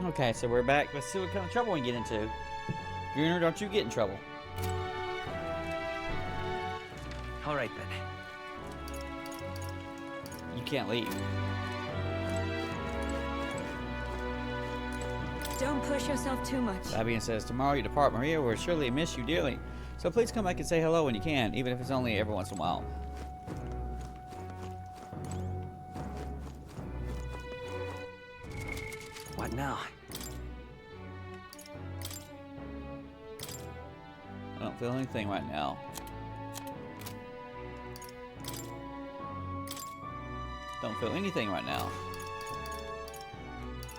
Okay, so we're back. Let's see what kind of trouble we get into. Gunnar, don't you get in trouble. All right, then. You can't leave. Don't push yourself too much. Fabian says, tomorrow you depart, Maria. We'll surely miss you dearly. So please come back and say hello when you can, even if it's only every once in a while. What now? I don't feel anything right now. Don't feel anything right now.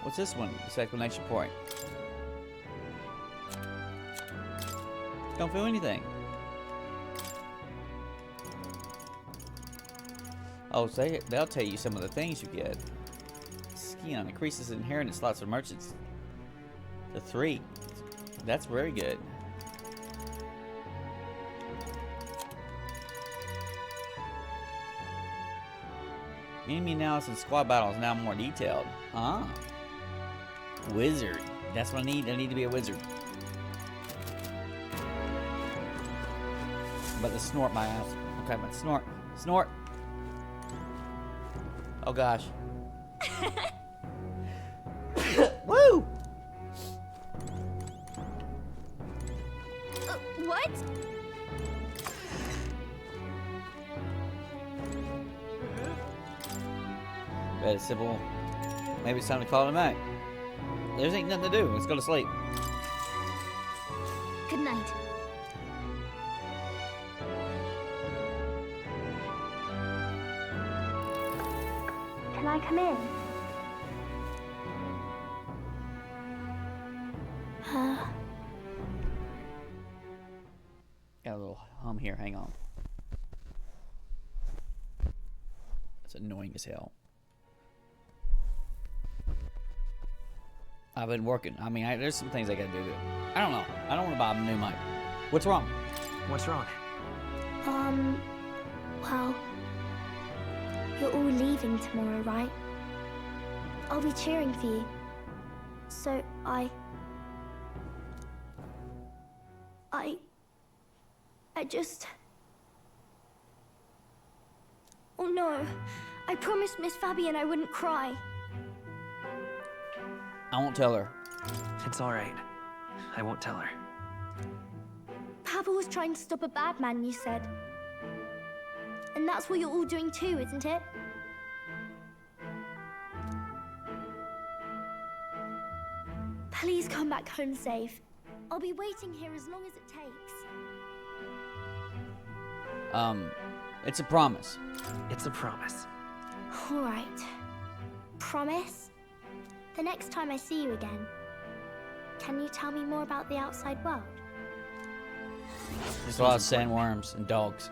What's this one? This explanation point. Don't feel anything. Oh, so they'll tell you some of the things you get. Scion increases inheritance slots of merchants to 3. That's very good. Enemy analysis and squad battles now more detailed. Ah. Wizard. That's what I need. I need to be a wizard. But the snort my ass. Okay, but snort. Snort. Oh gosh. Woo! What? Very simple. Maybe it's time to call it a night. There's ain't nothing to do. Let's go to sleep. Good night. Can I come in? Got a little hum here. Hang on. That's annoying as hell. I've been working. I mean, there's some things I gotta do. I don't know. I don't want to buy a new mic. What's wrong? What's wrong? Well, you're all leaving tomorrow, right? I'll be cheering for you. So I just... Oh no, I promised Miss Fabian I wouldn't cry. I won't tell her. It's all right. I won't tell her. Papa was trying to stop a bad man, you said. And that's what you're all doing too, isn't it? Please come back home safe. I'll be waiting here as long as it takes. It's a promise. It's a promise. All right. Promise? The next time I see you again, can you tell me more about the outside world? There's a lot of sandworms and dogs.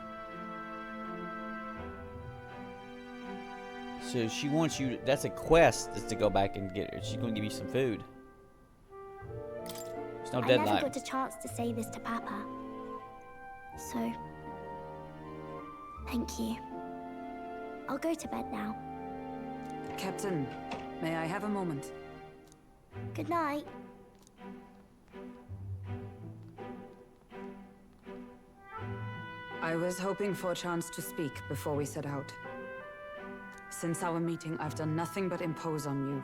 So she wants you. That's a quest. Is to go back and get her. She's going to give you some food. There's no I deadline. never got a chance to say this to Papa. So, thank you. I'll go to bed now. Captain, may I have a moment? Good night. I was hoping for a chance to speak before we set out. Since our meeting, I've done nothing but impose on you.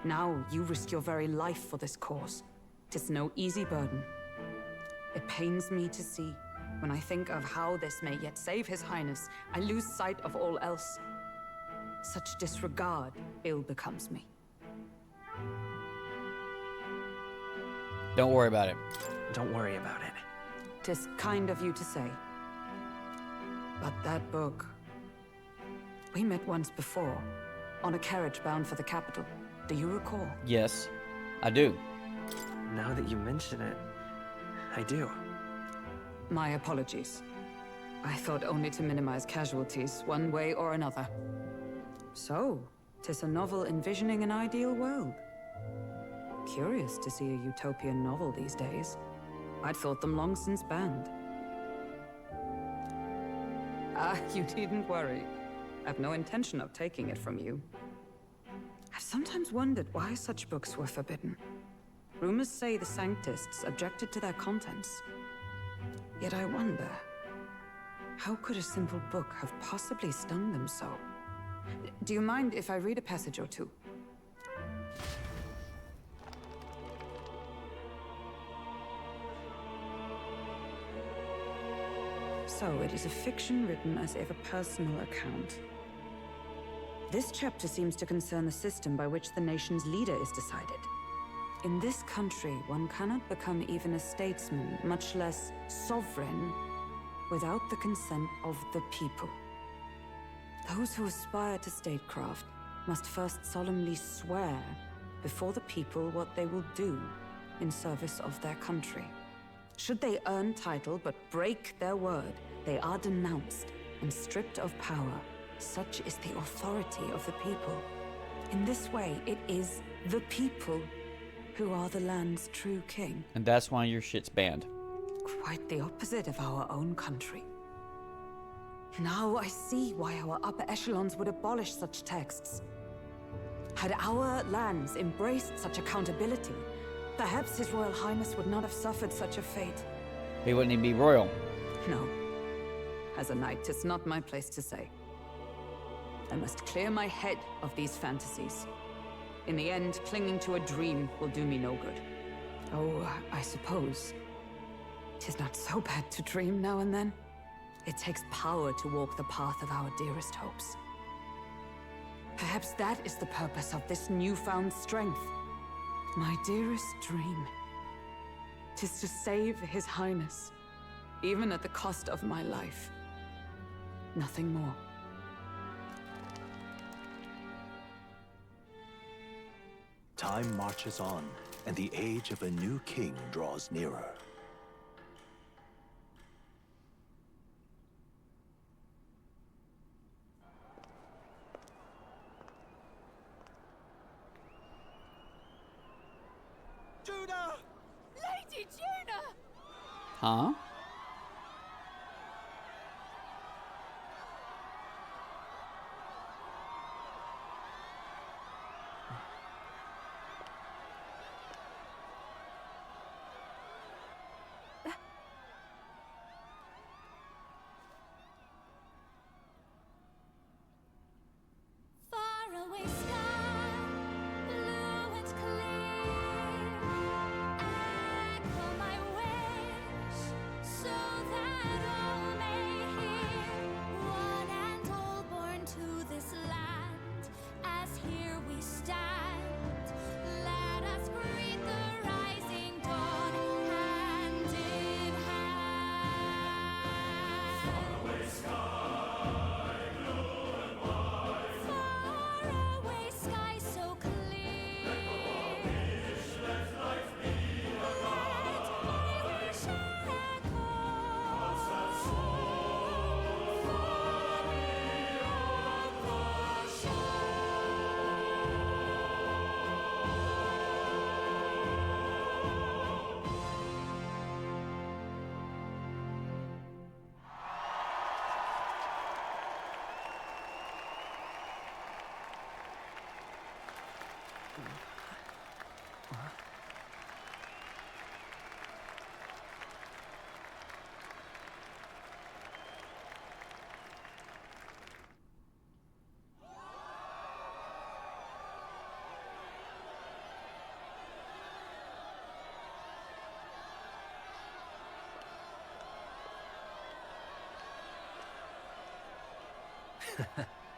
Now, you risk your very life for this cause. 'Tis no easy burden. It pains me to see. When I think of how this may yet save His Highness, I lose sight of all else. Such disregard ill becomes me. Don't worry about it. Don't worry about it. 'Tis kind of you to say. But that book... We met once before, on a carriage bound for the capital. Do you recall? Yes, I do. Now that you mention it, I do. My apologies. I thought only to minimize casualties, one way or another. So, 'tis a novel envisioning an ideal world. Curious to see a utopian novel these days. I'd thought them long since banned. Ah, you needn't worry. I've no intention of taking it from you. I've sometimes wondered why such books were forbidden. Rumors say the Sanctists objected to their contents. Yet I wonder, how could a simple book have possibly stung them so? Do you mind if I read a passage or two? So, it is a fiction written as if a personal account. This chapter seems to concern the system by which the nation's leader is decided. In this country, one cannot become even a statesman, much less sovereign, without the consent of the people. Those who aspire to statecraft must first solemnly swear before the people what they will do in service of their country. Should they earn title but break their word, they are denounced and stripped of power. Such is the authority of the people. In this way, it is the people who are the land's true king. And that's why your shit's banned. Quite the opposite of our own country. Now I see why our upper echelons would abolish such texts. Had our lands embraced such accountability, perhaps His Royal Highness would not have suffered such a fate. He wouldn't even be royal. No. As a knight, it's not my place to say. I must clear my head of these fantasies. In the end, clinging to a dream will do me no good. Oh, I suppose 'tis not so bad to dream now and then. It takes power to walk the path of our dearest hopes. Perhaps that is the purpose of this newfound strength. My dearest dream. 'Tis to save His Highness, even at the cost of my life. Nothing more. Time marches on, and the age of a new king draws nearer. Juna! Lady Juna! Huh? Faraway sky, blue and clear. Echo my wish, so that all may hear. One and all born to this land, as here we stand. Let us greet the rising dawn, hand in hand. Faraway sky, faraway sky so clear. Let my wish echo. Far beyond the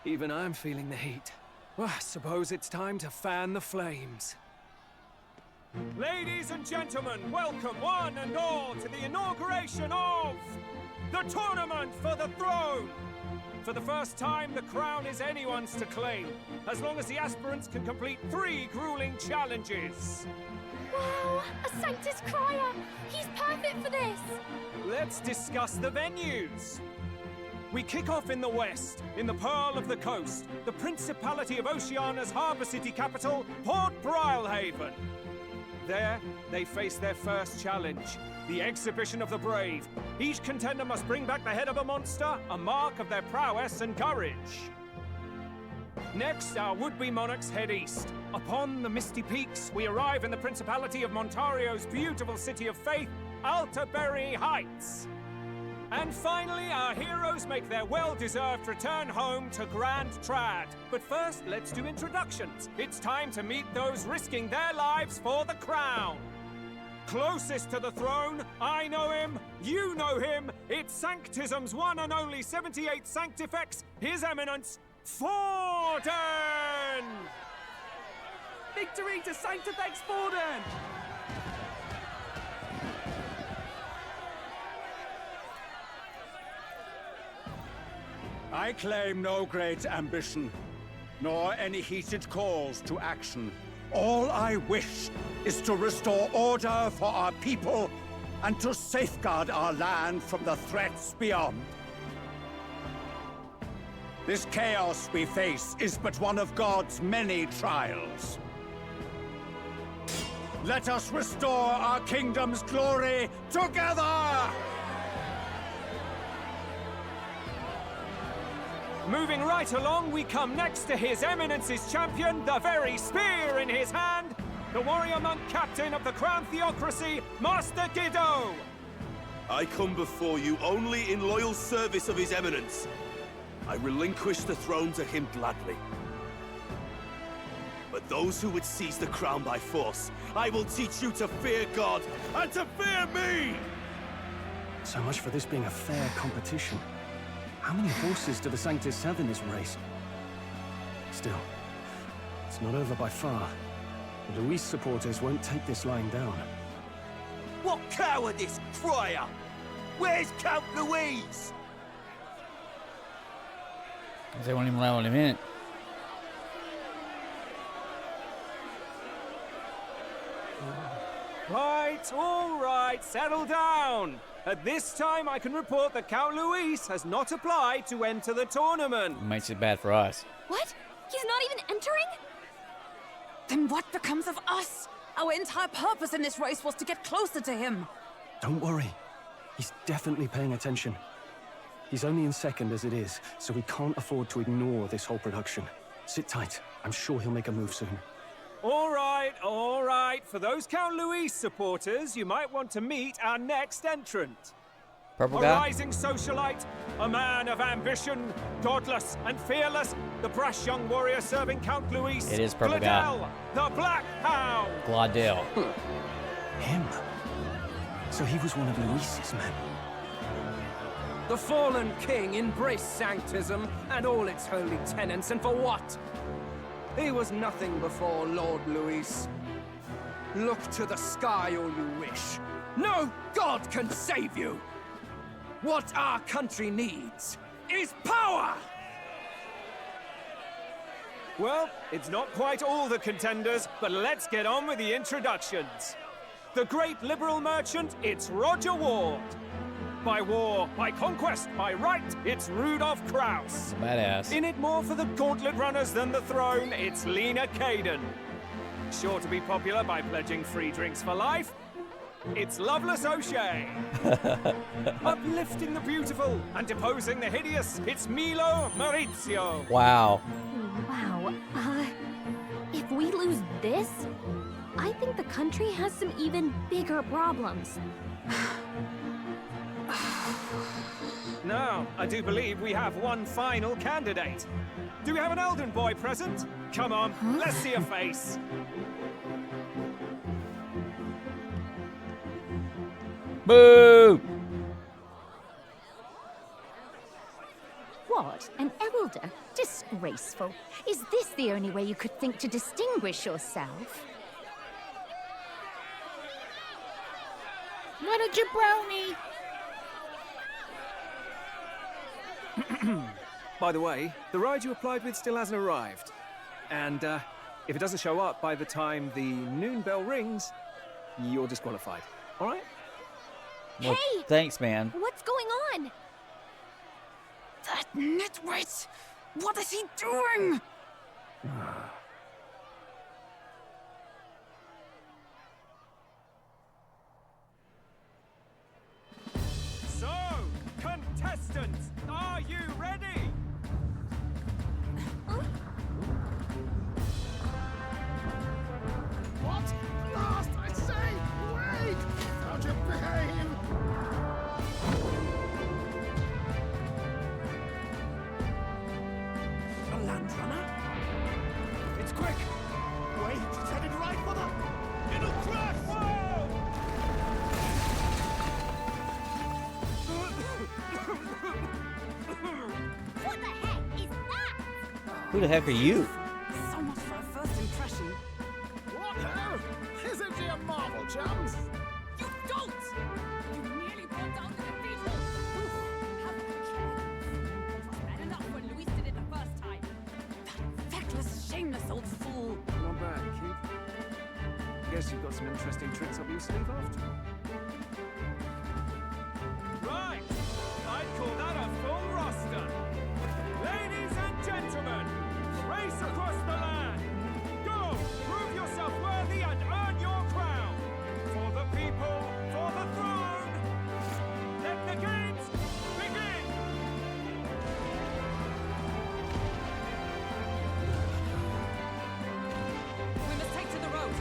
Even I'm feeling the heat. Well, I suppose it's time to fan the flames. Ladies and gentlemen, welcome one and all to the inauguration of the Tournament for the Throne! For the first time, the crown is anyone's to claim, as long as the aspirants can complete 3 grueling challenges. Wow, a Sanctus Crier! He's perfect for this! Let's discuss the venues. We kick off in the west, in the Pearl of the Coast, the Principality of Oceania's harbour city capital, Port Brilehaven. There, they face their first challenge, the Exhibition of the Brave. Each contender must bring back the head of a monster, a mark of their prowess and courage. Next, our would-be monarchs head east. Upon the misty peaks, we arrive in the Principality of Montario's beautiful city of faith, Altaberry Heights. And finally, our heroes make their well-deserved return home to Grand Trad. But first, let's do introductions. It's time to meet those risking their lives for the crown. Closest to the throne, I know him, you know him. It's Sanctism's one and only 78th Sanctifex, His Eminence, Forden! Victory to Sanctifex Forden! I claim no great ambition, nor any heated calls to action. All I wish is to restore order for our people and to safeguard our land from the threats beyond. This chaos we face is but one of God's many trials. Let us restore our kingdom's glory together! Moving right along, we come next to His Eminence's champion, the very spear in his hand, the warrior monk captain of the Crown Theocracy, Master Giddo! I come before you only in loyal service of His Eminence. I relinquish the throne to him gladly. But those who would seize the crown by force, I will teach you to fear God and to fear me! So much for this being a fair competition. How many horses do the Sanctis have in this race? Still, it's not over by far. The Luis supporters won't take this lying down. What cowardice, crier! Where's Count Louise? They won't even allow him in. All right, settle down. At this time, I can report that Count Luis has not applied to enter the tournament. Makes it bad for us. What? He's not even entering? Then what becomes of us? Our entire purpose in this race was to get closer to him. Don't worry. He's definitely paying attention. He's only in second as it is, so we can't afford to ignore this whole production. Sit tight. I'm sure he'll make a move soon. All right, all right. For those Count Luis supporters, you might want to meet our next entrant. Purple A guy? rising socialite, a man of ambition, godless and fearless, the brash young warrior serving Count Luis. It is Purple guy. Gladel, the Black Hound. Gladel. Him? So he was one of Luis's men. The fallen king embraced Sanctism and all its holy tenets, and for what? He was nothing before Lord Luis. Look to the sky all you wish. No god can save you! What our country needs is power! Well, it's not quite all the contenders, but let's get on with the introductions. The great liberal merchant, it's Roger Ward. By war, by conquest, by right, it's Rudolph Kraus. Badass. In it more for the gauntlet runners than the throne, it's Lena Caden. Sure to be popular by pledging free drinks for life, it's Loveless O'Shea. Uplifting the beautiful and deposing the hideous, it's Milo Maurizio. Wow. Wow. If we lose this, I think the country has some even bigger problems. Now, I do believe we have one final candidate. Do we have an Elden boy present? Come on, let's see a face. Boo! What? An elder? Disgraceful. Is this the only way you could think to distinguish yourself? What a jabroni! By the way, the ride you applied with still hasn't arrived. And if it doesn't show up by the time the noon bell rings, you're disqualified. All right? Well, Hey! thanks, man. What's going on? That nitwit! What is he doing? So, contestants, are you ready? Who the heck are you? So much for a first impression. What now? Isn't she a marvel, chums? You don't! You nearly brought down the cathedral! Have a care. It was bad enough when Luis did it the first time. That feckless, shameless old fool. Not bad, kid. Guess you've got some interesting tricks up your sleeve after. Right! I'd call that a full roster. Ladies and gentlemen, race across the land. Go! Prove yourself worthy and earn your crown. For the people, for the throne. Let the games begin! We must take to the road.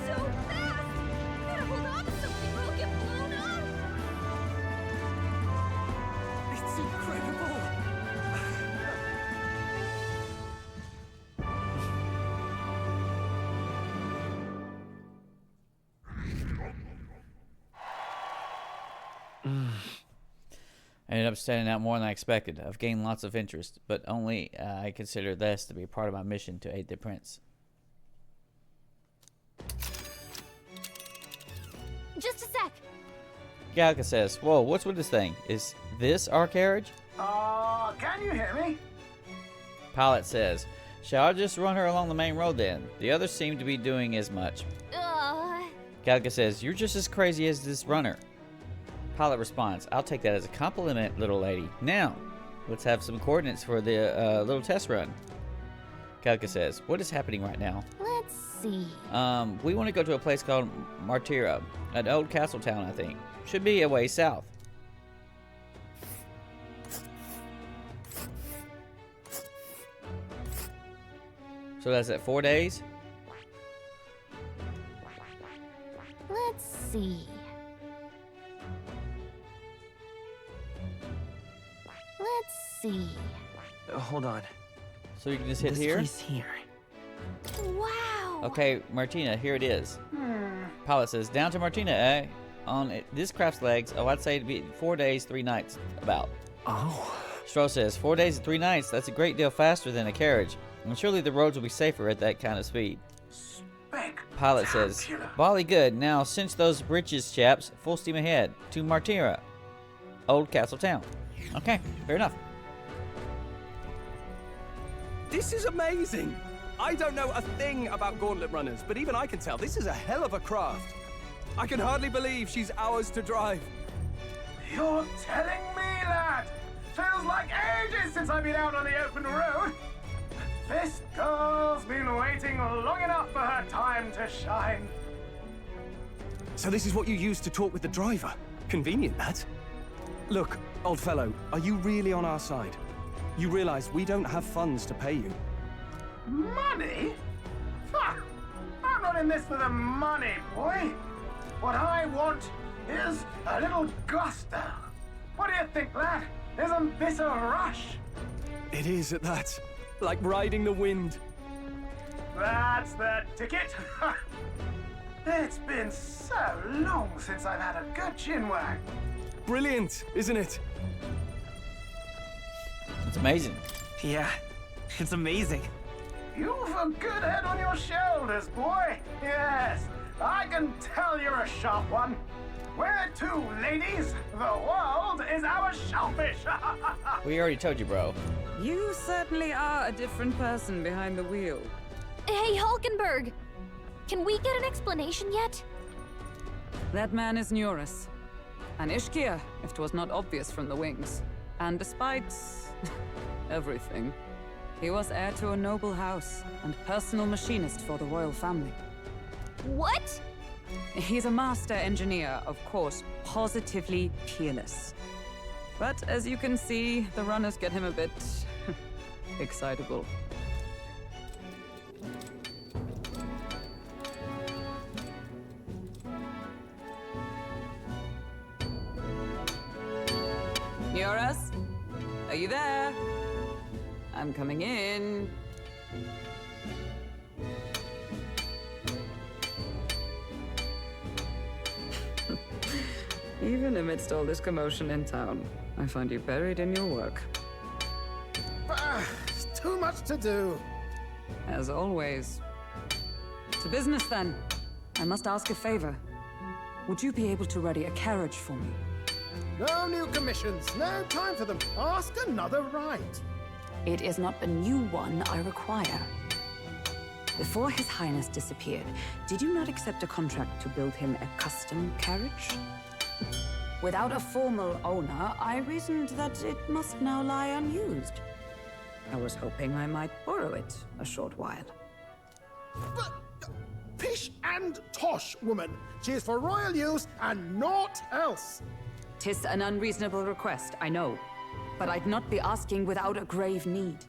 So fast! Gotta hold on to something or we'll get blown up! It's incredible! I ended up standing out more than I expected. I've gained lots of interest, but only I consider this to be part of my mission to aid the prince. Just a sec. Galka says, "Whoa, what's with this thing? Is this our carriage?" Can you hear me? Pilot says, "Shall I just run her along the main road then? The others seem to be doing as much." Galka says, "You're just as crazy as this runner." Pilot responds, "I'll take that as a compliment, little lady. Now, let's have some coordinates for the little test run." Galka says, "What is happening right now?" Let's see. We want to go to a place called Martira, an old castle town, I think. Should be a way south. So that's at 4 days? Let's see. Let's see. Hold on. So you can just hit This here? place here. Wow. Okay, Martina, here it is. Pilot says, "Down to Martina, eh? On this craft's legs, oh, I'd say it'd be 4 days, 3 nights, about." Oh. Stroh says, 4 days and 3 nights, that's a great deal faster than a carriage. And surely the roads will be safer at that kind of speed. Pilot says, "Bally good. Now, cinch those britches, chaps. Full steam ahead. To Martira. Old castle town." Okay, fair enough. This is amazing! I don't know a thing about gauntlet runners, but even I can tell this is a hell of a craft. I can hardly believe she's ours to drive. You're telling me that? Feels like ages since I've been out on the open road. This girl's been waiting long enough for her time to shine. So this is what you used to talk with the driver? Convenient, that. Look, old fellow, are you really on our side? You realize we don't have funds to pay you. Money? Ha! I'm not in this for the money, boy. What I want is a little gusto. What do you think, lad? Isn't this a rush? It is at that. Like riding the wind. That's the ticket. It's been so long since I've had a good chinwag. Brilliant, isn't it? It's amazing. Yeah, it's amazing. You've a good head on your shoulders, boy. Yes, I can tell you're a sharp one. Where to, ladies? The world is our shellfish. We already told you, bro. You certainly are a different person behind the wheel. Hey, Hulkenberg! Can we get an explanation yet? That man is Nuris. An Ishkia, if 'twas not obvious from the wings. And despite everything, he was heir to a noble house and personal machinist for the royal family. What? He's a master engineer, of course, positively peerless. But as you can see, the runners get him a bit excitable. Nuris? Are you there? I'm coming in. Even amidst all this commotion in town, I find you buried in your work. It's too much to do. As always. To business, then. I must ask a favor. Would you be able to ready a carriage for me? No new commissions. No time for them. Ask another right. It is not a new one I require. Before His Highness disappeared, did you not accept a contract to build him a custom carriage? Without a formal owner, I reasoned that it must now lie unused. I was hoping I might borrow it a short while. But, pish and tosh, woman. She is for royal use and naught else. 'Tis an unreasonable request, I know. But I'd not be asking without a grave need.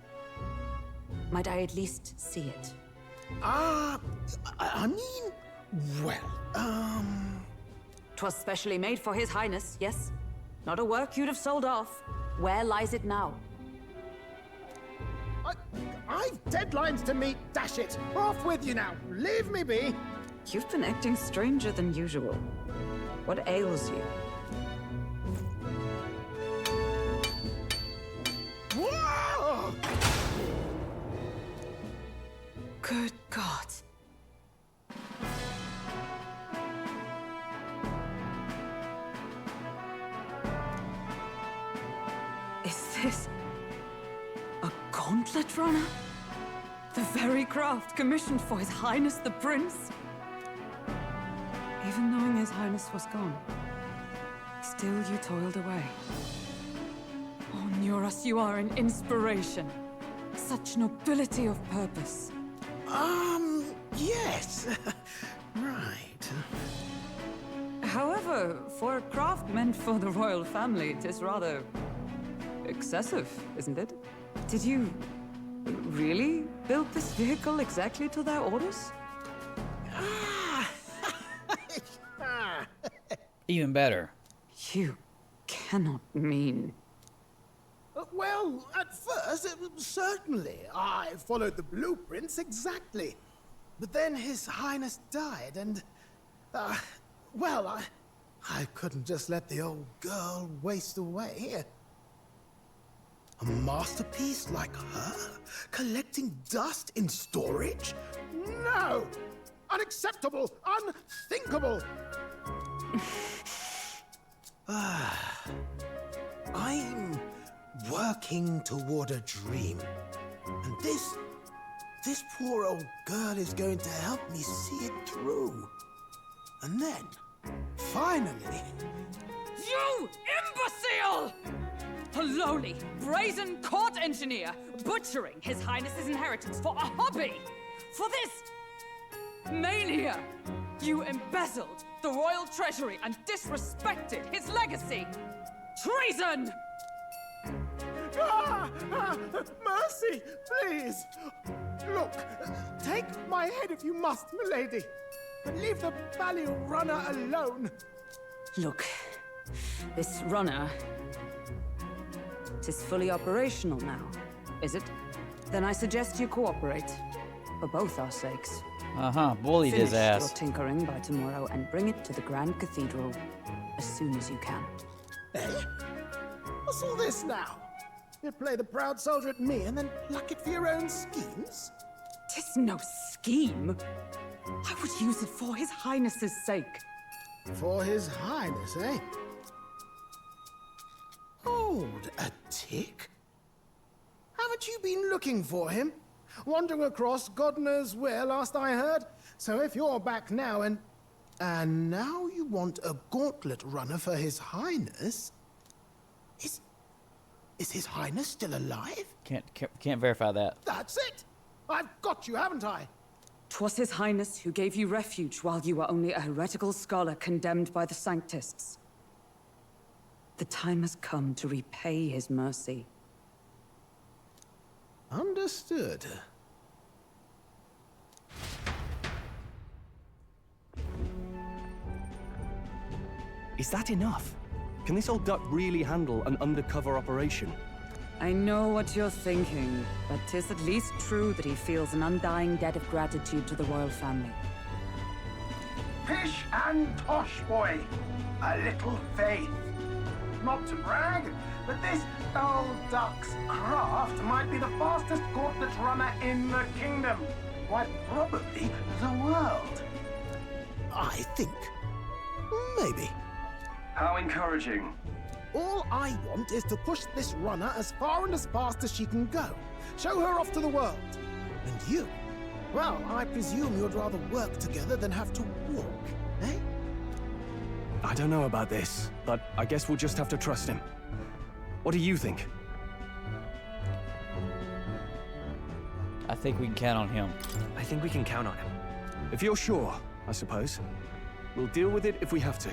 Might I at least see it? I mean, well, 'Twas specially made for His Highness, yes? Not a work you'd have sold off. Where lies it now? I've deadlines to meet, dash it. Off with you now. Leave me be. You've been acting stranger than usual. What ails you? Whoa! Good God. Is this a gauntlet runner? The very craft commissioned for His Highness the Prince? Even knowing His Highness was gone, still you toiled away. Oh, Nuras, you are an inspiration. Such nobility of purpose. Yes. Right. However, for a craft meant for the royal family, it is rather excessive, isn't it? Did you really build this vehicle exactly to their orders? Even better. You cannot mean... Well, at first, certainly. I followed the blueprints exactly. But then His Highness died, and... well, I couldn't just let the old girl waste away. A masterpiece like her? Collecting dust in storage? No! Unacceptable! Unthinkable! I'm working toward a dream. And this poor old girl is going to help me see it through. And then, finally... You imbecile! A lowly, brazen court engineer butchering His Highness's inheritance for a hobby! For this mania! You embezzled the royal treasury and disrespected his legacy! Treason! Mercy, please! Look, take my head if you must, milady. But leave the value runner alone. Look, this runner... It is fully operational now, is it? Then I suggest you cooperate. For both our sakes. Bullied his ass. Finish your tinkering by tomorrow and bring it to the Grand Cathedral as soon as you can. Eh? What's all this now? You play the proud soldier at me and then pluck it for your own schemes? 'Tis no scheme. I would use it for His Highness's sake. For His Highness, eh? Hold a tick. Haven't you been looking for him? Wandering across God knows where last I heard? So if you're back now and now you want a gauntlet runner for His Highness? Is His Highness still alive? Can't verify that. That's it! I've got you, haven't I? 'Twas His Highness who gave you refuge while you were only a heretical scholar condemned by the Sanctists. The time has come to repay His mercy. Understood. Is that enough? Can this old duck really handle an undercover operation? I know what you're thinking, but 'tis at least true that he feels an undying debt of gratitude to the royal family. Pish and tosh, boy. A little faith. Not to brag, but this old duck's craft might be the fastest gauntlet runner in the kingdom. Quite probably the world. I think. Maybe. How encouraging. All I want is to push this runner as far and as fast as she can go. Show her off to the world. And you? Well, I presume you'd rather work together than have to walk, eh? I don't know about this, but I guess we'll just have to trust him. What do you think? I think we can count on him. I think we can count on him. If you're sure, I suppose. We'll deal with it if we have to.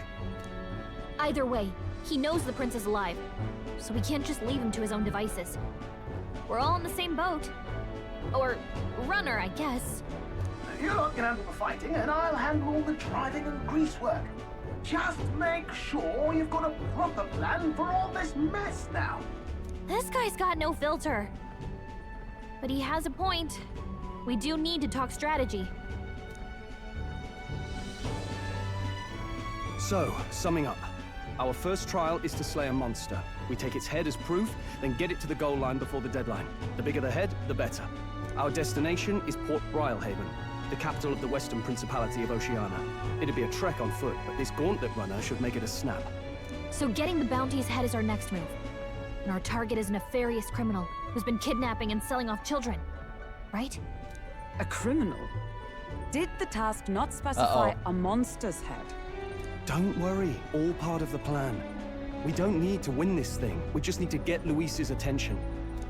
Either way, he knows the prince is alive, so we can't just leave him to his own devices. We're all in the same boat. Or runner, I guess. You lot can handle the fighting, and I'll handle all the driving and greasework. Just make sure you've got a proper plan for all this mess now. This guy's got no filter. But he has a point. We do need to talk strategy. So, summing up. Our first trial is to slay a monster. We take its head as proof, then get it to the goal line before the deadline. The bigger the head, the better. Our destination is Port Brilehaven, the capital of the Western Principality of Oceania. It'd be a trek on foot, but this gauntlet runner should make it a snap. So getting the bounty's head is our next move. And our target is a nefarious criminal who's been kidnapping and selling off children. Right? A criminal? Did the task not specify a monster's head? Don't worry, all part of the plan. We don't need to win this thing. We just need to get Luis's attention.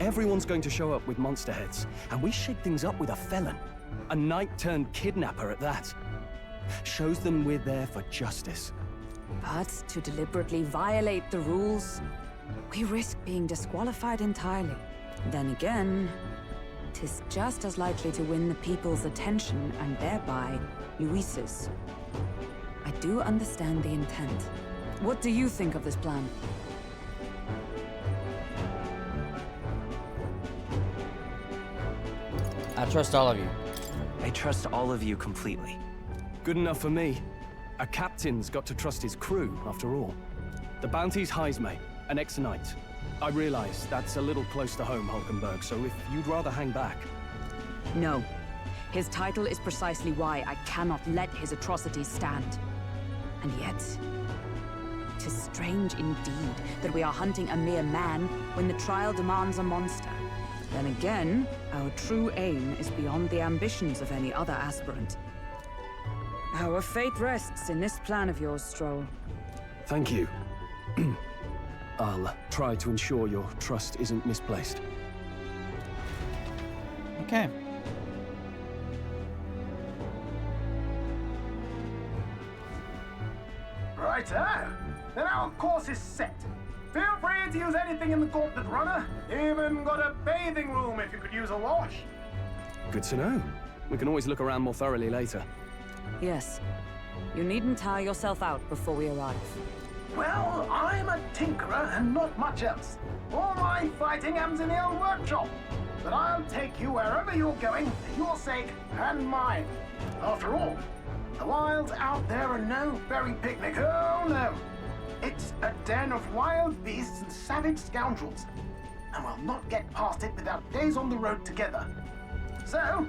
Everyone's going to show up with monster heads, and we shake things up with a felon. A knight-turned-kidnapper at that. Shows them we're there for justice. But to deliberately violate the rules, we risk being disqualified entirely. Then again, 'tis just as likely to win the people's attention and thereby Luis's. I do understand the intent. What do you think of this plan? I trust all of you. I trust all of you completely. Good enough for me. A captain's got to trust his crew, after all. The bounty's Heisme, an ex-knight. I realize that's a little close to home, Hulkenberg, so if you'd rather hang back... No. His title is precisely why I cannot let his atrocities stand. And yet, 'tis strange indeed that we are hunting a mere man when the trial demands a monster. Then again, our true aim is beyond the ambitions of any other aspirant. Our fate rests in this plan of yours, Stroll. Thank you. I'll try to ensure your trust isn't misplaced. Okay. Righto. Then our course is set. Feel free to use anything in the Gauntlet runner. Even got a bathing room if you could use a wash. Good to know. We can always look around more thoroughly later. Yes. You needn't tire yourself out before we arrive. Well, I'm a tinkerer and not much else. All my fighting am's in the old workshop. But I'll take you wherever you're going for your sake and mine. After all, the wilds out there are no berry picnic. Oh no. It's a den of wild beasts and savage scoundrels. And we'll not get past it without days on the road together. So,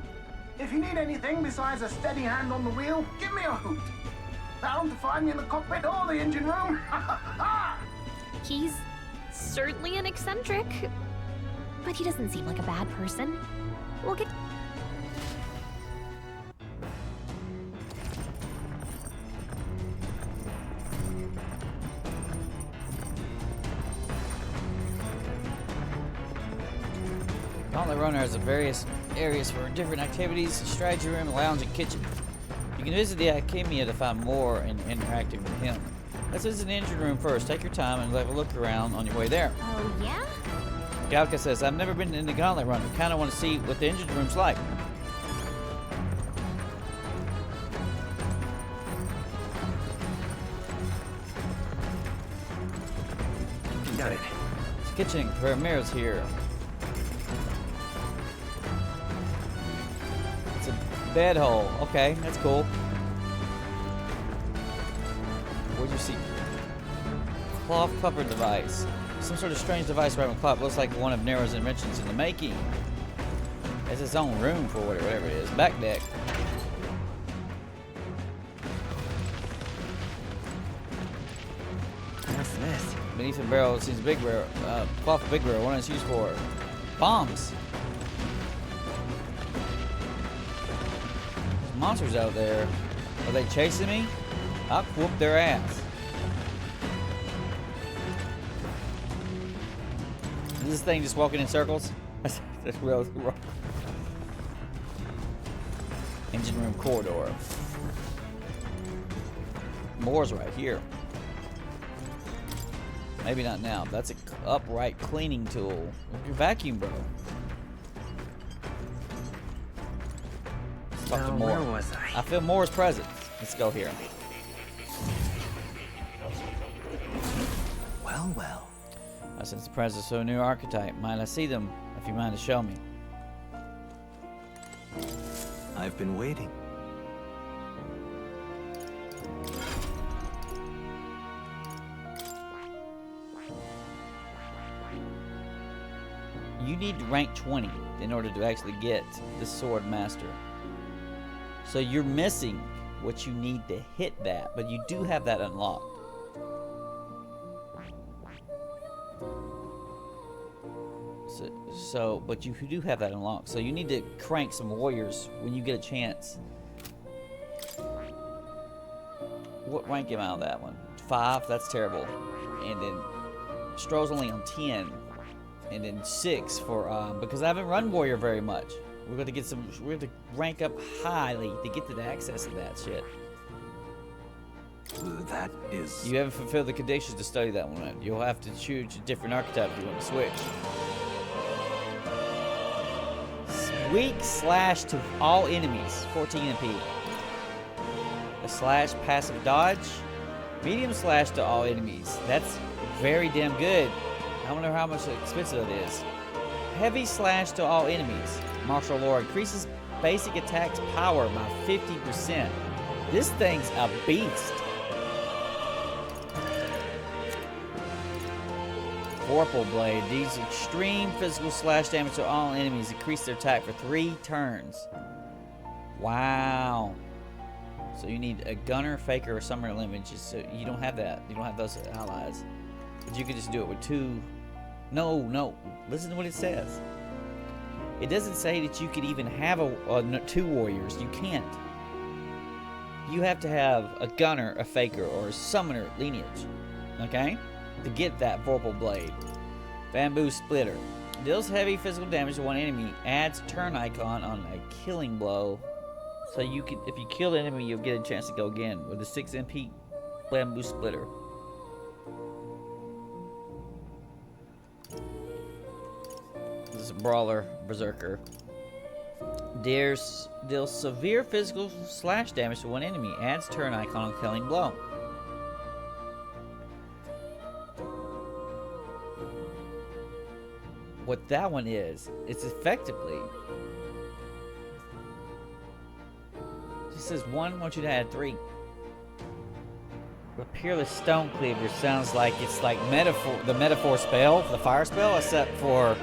if you need anything besides a steady hand on the wheel, give me a hoot. Bound to find me in the cockpit or the engine room. He's certainly an eccentric, but he doesn't seem like a bad person. We'll get... Gauntlet Runner has various areas for different activities, strategy room, lounge, and kitchen. You can visit the Academia to find more and interacting with him. Let's visit the engine room first. Take your time and have a look around on your way there. Oh, yeah? Galka says, I've never been in the Gauntlet Runner. Kind of want to see what the engine room's like. Got it. Kitchen, where mirrors here. It's a bed hole. Okay, that's cool. see cloth covered device. Some sort of strange device wrapped in cloth. Looks like one of Nero's inventions in the making. Has its own room for whatever it is. Back deck. What's this? Beneath the barrel, it seems a big barrel. Cloth big barrel. What is it used for? Bombs. There's monsters out there. Are they chasing me? I'll whoop their ass. Is this thing just walking in circles? That's real. Engine room corridor. More's right here. Maybe not now. That's an upright cleaning tool. Your vacuum, bro. Let's talk to Moore. Where was I? I feel Moore's presence. Let's go here. Well, well. I sense the presence of a new archetype. Might I see them? If you mind to show me. I've been waiting. You need to rank 20 in order to actually get the Sword Master. So you're missing what you need to hit that, but you do have that unlocked. But you do have that unlocked. So you need to crank some warriors when you get a chance. What rank am I on that one? 5? That's terrible. And then Stroh's only on 10. And then 6 for because I haven't run warrior very much. We're going to get some. We're going to rank up highly to get to the access to that shit. That is. You haven't fulfilled the conditions to study that one. You'll have to choose a different archetype if you want to switch. Weak slash to all enemies, 14 MP. A slash passive dodge. Medium slash to all enemies. That's very damn good. I wonder how much expensive it is. Heavy slash to all enemies. Martial law increases basic attacks power by 50%. This thing's a beast. Vorpal Blade. These extreme physical slash damage to all enemies. Increase their attack for 3 turns. Wow. So you need a gunner, faker, or summoner lineage. So you don't have that. You don't have those allies. But you can just do it with 2. No. Listen to what it says. It doesn't say that you could even have 2 warriors. You can't. You have to have a gunner, a faker, or a summoner lineage. Okay? To get that Vorpal Blade. Bamboo Splitter. Deals heavy physical damage to one enemy. Adds turn icon on a killing blow. So you can, if you kill the enemy, you'll get a chance to go again with a 6 MP Bamboo Splitter. This is a brawler, berserker. Deals severe physical slash damage to one enemy. Adds turn icon on killing blow. What that one is, it's effectively. It says 1 wants you to add 3. The Peerless Stone Cleaver sounds like it's like the metaphor spell, the fire spell, except for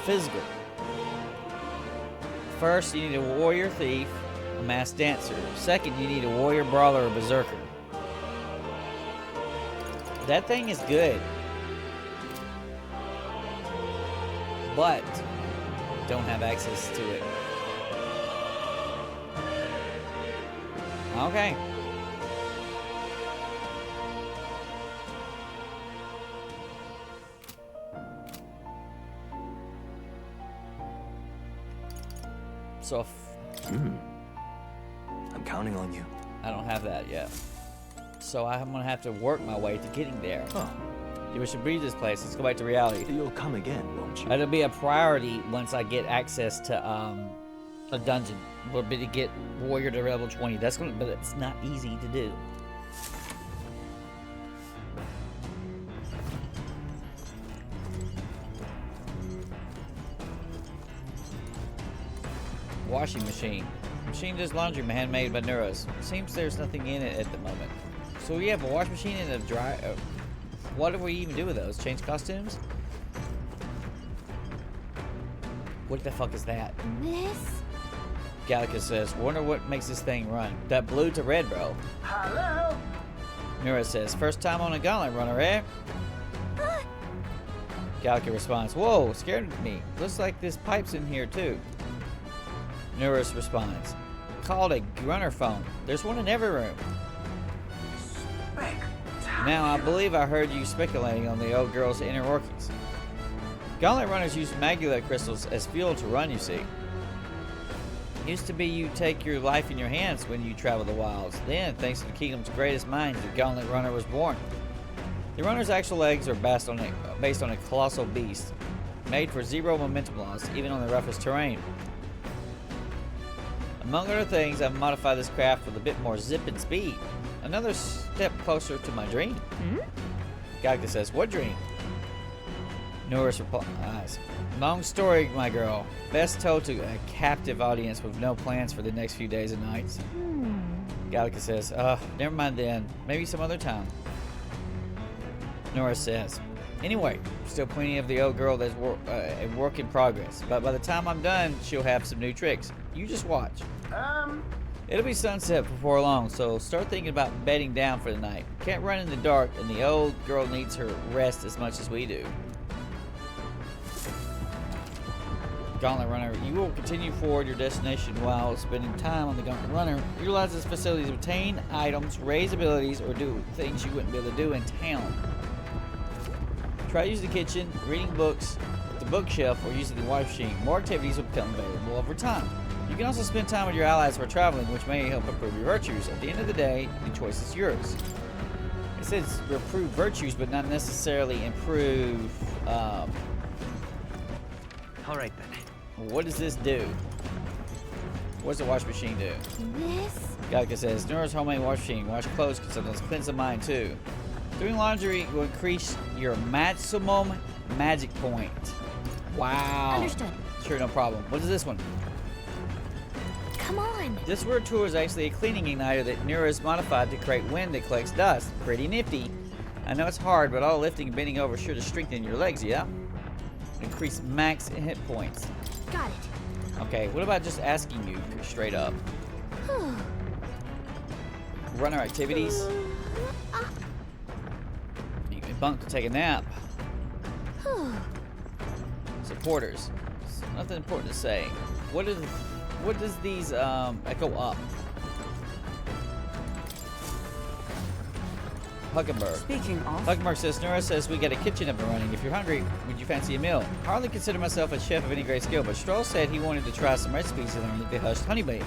physical. First, you need a warrior thief, a masked dancer. Second, you need a warrior brawler or berserker. That thing is good, but don't have access to it. Okay. So I'm counting on you. I don't have that yet. So I'm gonna have to work my way to getting there. Oh. We should breathe this place. Let's go back to reality. You'll come again, won't you? It'll be a priority once I get access to a dungeon. Will be to get warrior to level 20. That's gonna, but it's not easy to do. Washing machine. machine does laundry handmade by Neuros. Seems there's nothing in it at the moment. So we have a wash machine and a dry... what do we even do with those? Change costumes? What the fuck is that? This? Gallica says, wonder what makes this thing run. That blue to red, bro. Hello? Neuros says, first time on a Gauntlet runner, eh? Gallica responds, whoa, scared me. Looks like this pipe's in here too. Neuros responds, called a runner phone. There's one in every room. Now, I believe I heard you speculating on the old girl's inner workings. Gauntlet runners use magula crystals as fuel to run, you see. Used to be you take your life in your hands when you travel the wilds. Then, thanks to the kingdom's greatest minds, the Gauntlet runner was born. The runner's actual legs are based on a colossal beast, made for zero momentum loss, even on the roughest terrain. Among other things, I've modified this craft with a bit more zip and speed. Another step closer to my dream. Gallica says, what dream? Norris replies, long story, my girl. Best told to a captive audience with no plans for the next few days and nights. Gallica says, never mind then. Maybe some other time. Norris says, anyway, still plenty of the old girl that's a work in progress. But by the time I'm done, she'll have some new tricks. You just watch. It'll be sunset before long, so start thinking about bedding down for the night. Can't run in the dark, and the old girl needs her rest as much as we do. Gauntlet Runner, you will continue forward your destination while spending time on the Gauntlet Runner. Utilize this facility to obtain items, raise abilities, or do things you wouldn't be able to do in town. Try using the kitchen, reading books, the bookshelf, or using the wash machine. More activities will become available over time. You can also spend time with your allies for traveling, which may help improve your virtues. At the end of the day, the choice is yours. It says improve virtues, but not necessarily improve... Alright then. What does this do? What does the wash machine do? This? Gallica says, Nora's homemade wash machine. Wash clothes can sometimes cleanse the mind too. Doing laundry will increase your maximum magic point. Wow. Understood. Sure, no problem. What is this one? Come on. This word tool is actually a cleaning igniter that Nura has modified to create wind that collects dust. Pretty nifty. I know it's hard, but all lifting and bending over is sure to strengthen your legs, yeah? Increase max hit points. Got it. Okay, what about just asking you straight up? Runner activities. You can bunk to take a nap. Supporters. Nothing important to say. What does these echo up? Huckenberg. Speaking of... Huckenberg says, Nora says we got a kitchen up and running. If you're hungry, would you fancy a meal? Hardly consider myself a chef of any great skill, but Stroll said he wanted to try some recipes and learn the hushed honey bake.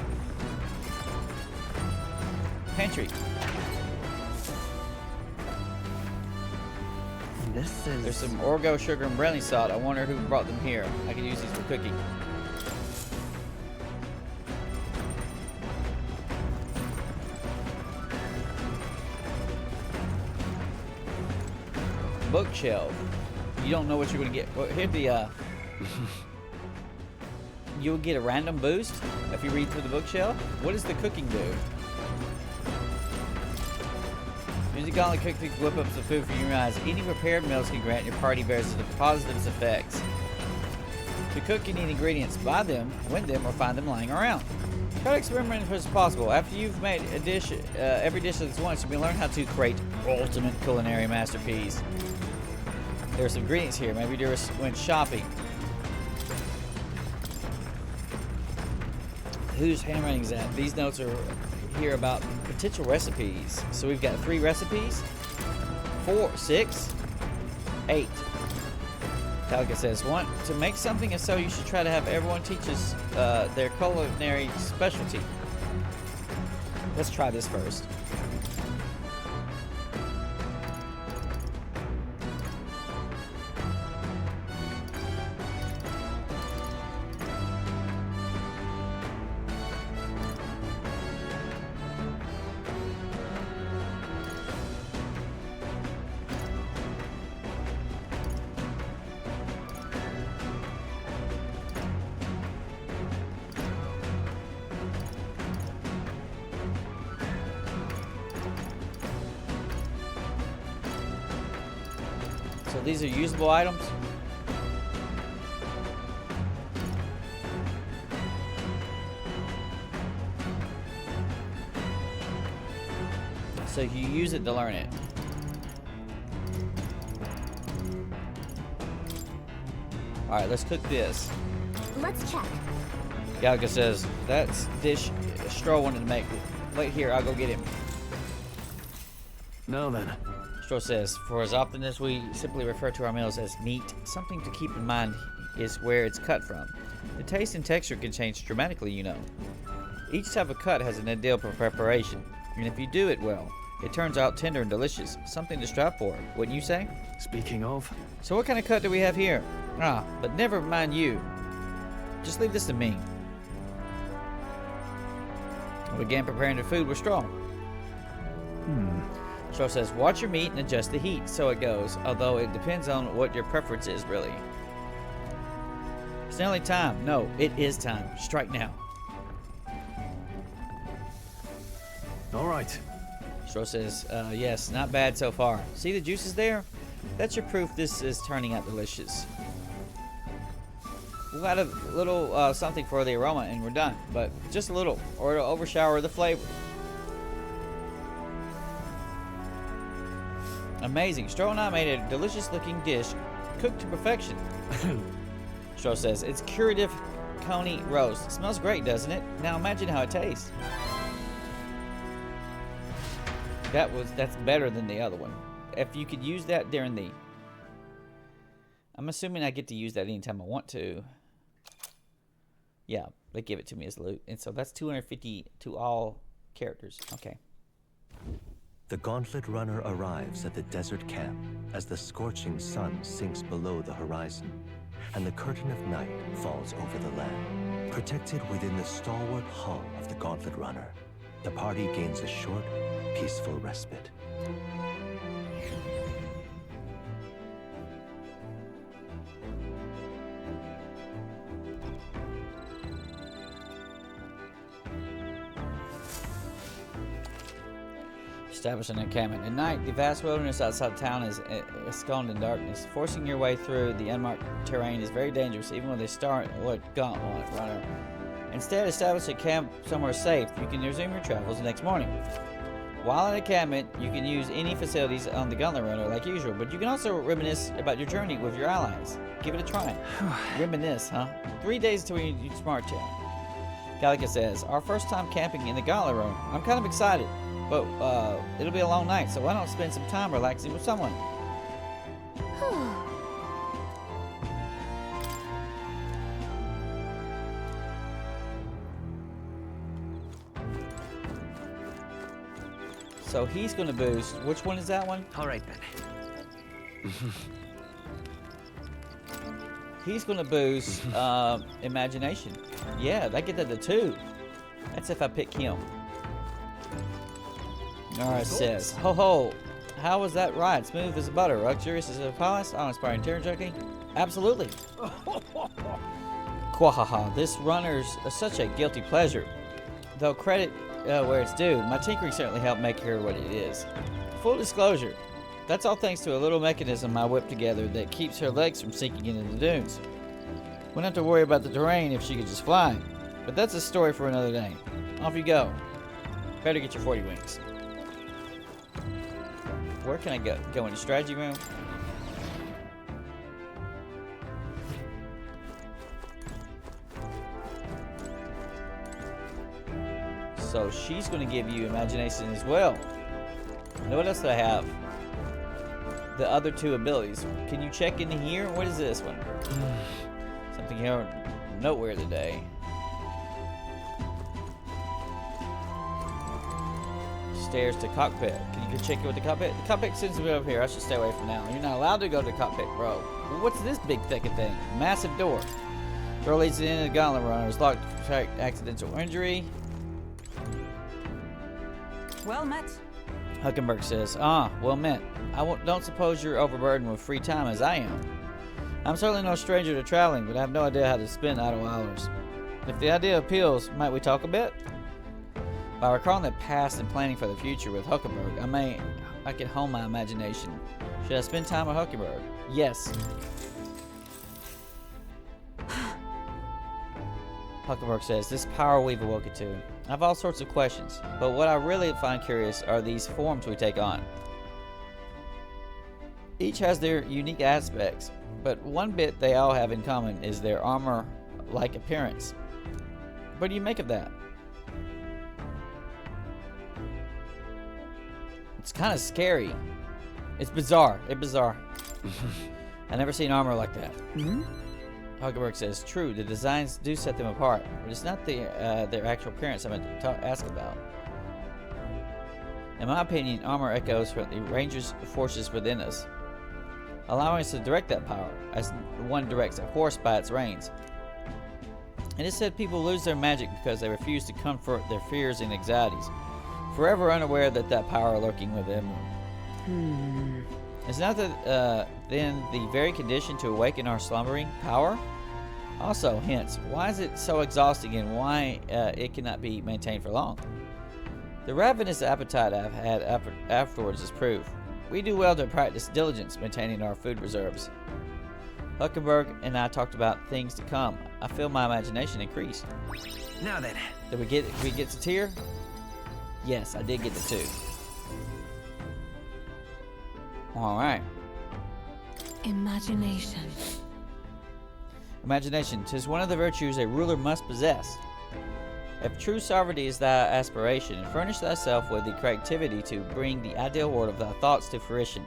Pantry. There's some Orgo sugar and brandy salt. I wonder who brought them here. I can use these for cooking. Bookshelf. You don't know what you're going to get. Well, here's the you'll get a random boost if you read through the bookshelf. What does the cooking do? Use the Gauntlet cook to whip up some food for your eyes. Any prepared meals can grant your party various positive effects. To cook, you need ingredients. Buy them, win them, or find them lying around. Try to experiment as much as possible. After you've made a dish, every dish at once, you can learn how to create ultimate culinary masterpiece. There's some ingredients here. Maybe you went shopping. Whose handwriting is that? These notes are here about potential recipes. So we've got 3 recipes. 4, 6, 8. Talca says, want to make something, and so you should try to have everyone teaches their culinary specialty. Let's try this first. So these are usable items? So you use it to learn it. Alright, let's cook this. Let's check. Galga says, that's dish Stroh wanted to make. Wait here, I'll go get him. Now then. Stroh says, for as often as we simply refer to our meals as meat, something to keep in mind is where it's cut from. The taste and texture can change dramatically, you know. Each type of cut has an ideal for preparation, and if you do it well, it turns out tender and delicious. Something to strive for, wouldn't you say? Speaking of... So what kind of cut do we have here? Ah, but never mind you. Just leave this to me. We began preparing the food with Stroh. Stroh says, watch your meat and adjust the heat. So it goes, although it depends on what your preference is, really. It's nearly time. No, it is time. Strike now. All right. Stroh says, yes, not bad so far. See the juices there? That's your proof this is turning out delicious. We'll add a little something for the aroma and we're done. But just a little, or it'll overshower the flavor. Amazing. Stroh and I made a delicious looking dish cooked to perfection. Stroh says, it's curative coney roast. It smells great, doesn't it? Now imagine how it tastes. That's better than the other one. If you could use that during the... I'm assuming I get to use that anytime I want to. Yeah, they give it to me as loot. And so that's 250 to all characters. Okay. The Gauntlet runner arrives at the desert camp as the scorching sun sinks below the horizon and the curtain of night falls over the land. Protected within the stalwart hull of the Gauntlet runner, the party gains a short, peaceful respite. Establish an encampment. At night, the vast wilderness outside town is ensconced in darkness. Forcing your way through the unmarked terrain is very dangerous, even with a Gauntlet runner. Instead, establish a camp somewhere safe. You can resume your travels the next morning. While in encampment, you can use any facilities on the Gauntlet runner like usual, but you can also reminisce about your journey with your allies. Give it a try. Reminisce, huh? 3 days until we reach Smart Town. Gallica says, our first time camping in the Gauntlet runner. I'm kind of excited. But it'll be a long night, so why don't spend some time relaxing with someone? So he's going to boost. Which one is that one? All right, then. He's going to boost imagination. Yeah, I get that to 2. That's if I pick him. Alright, says, ho ho, how was that ride? Smooth as butter, luxurious as a palace, uninspiring turn jockey? Absolutely. Quahaha, this runner's such a guilty pleasure. Though credit where it's due, my tinkering certainly helped make her what it is. Full disclosure, that's all thanks to a little mechanism I whipped together that keeps her legs from sinking into the dunes. Wouldn't have to worry about the terrain if she could just fly. But that's a story for another day. Off you go. Better get your 40 wings. Where can I go? Go in the strategy room? So she's going to give you imagination as well. Now what else do I have? The other 2 abilities. Can you check in here? What is this one? Something here nowhere today. Stairs to cockpit. Can you go check it with the cockpit? The cockpit seems to be over here. I should stay away from now. You're not allowed to go to the cockpit, bro. Well, what's this big thicket thing? Massive door. Door leads to the end of the Gauntlet runner. It's locked to protect accidental injury. Well met. Huckenberg says, well met. Don't suppose you're overburdened with free time as I am. I'm certainly no stranger to traveling, but I have no idea how to spend idle hours. If the idea appeals, might we talk a bit? By recalling the past and planning for the future with Huckenberg, I may I can hone my imagination. Should I spend time with Huckenberg? Yes. Huckenberg says, this power we've awoken to. I have all sorts of questions, but what I really find curious are these forms we take on. Each has their unique aspects, but one bit they all have in common is their armor-like appearance. What do you make of that? It's kind of scary. It's bizarre. It's bizarre. I never seen armor like that. Huckenberg says, true, the designs do set them apart, but it's not their actual appearance I'm going to ask about. In my opinion, armor echoes from the Ranger's forces within us, allowing us to direct that power, as one directs a horse by its reins. It is said people lose their magic because they refuse to comfort their fears and anxieties, forever unaware that power lurking within them. Is not that then the very condition to awaken our slumbering power? Also, hence, why is it so exhausting and why it cannot be maintained for long? The ravenous appetite I've had afterwards is proof. We do well to practice diligence maintaining our food reserves. Huckenberg and I talked about things to come. I feel my imagination increase. Now then. Did we get to tier? Yes, I did get to 2. Alright. Imagination. Imagination, 'tis one of the virtues a ruler must possess. If true sovereignty is thy aspiration, furnish thyself with the creativity to bring the ideal world of thy thoughts to fruition.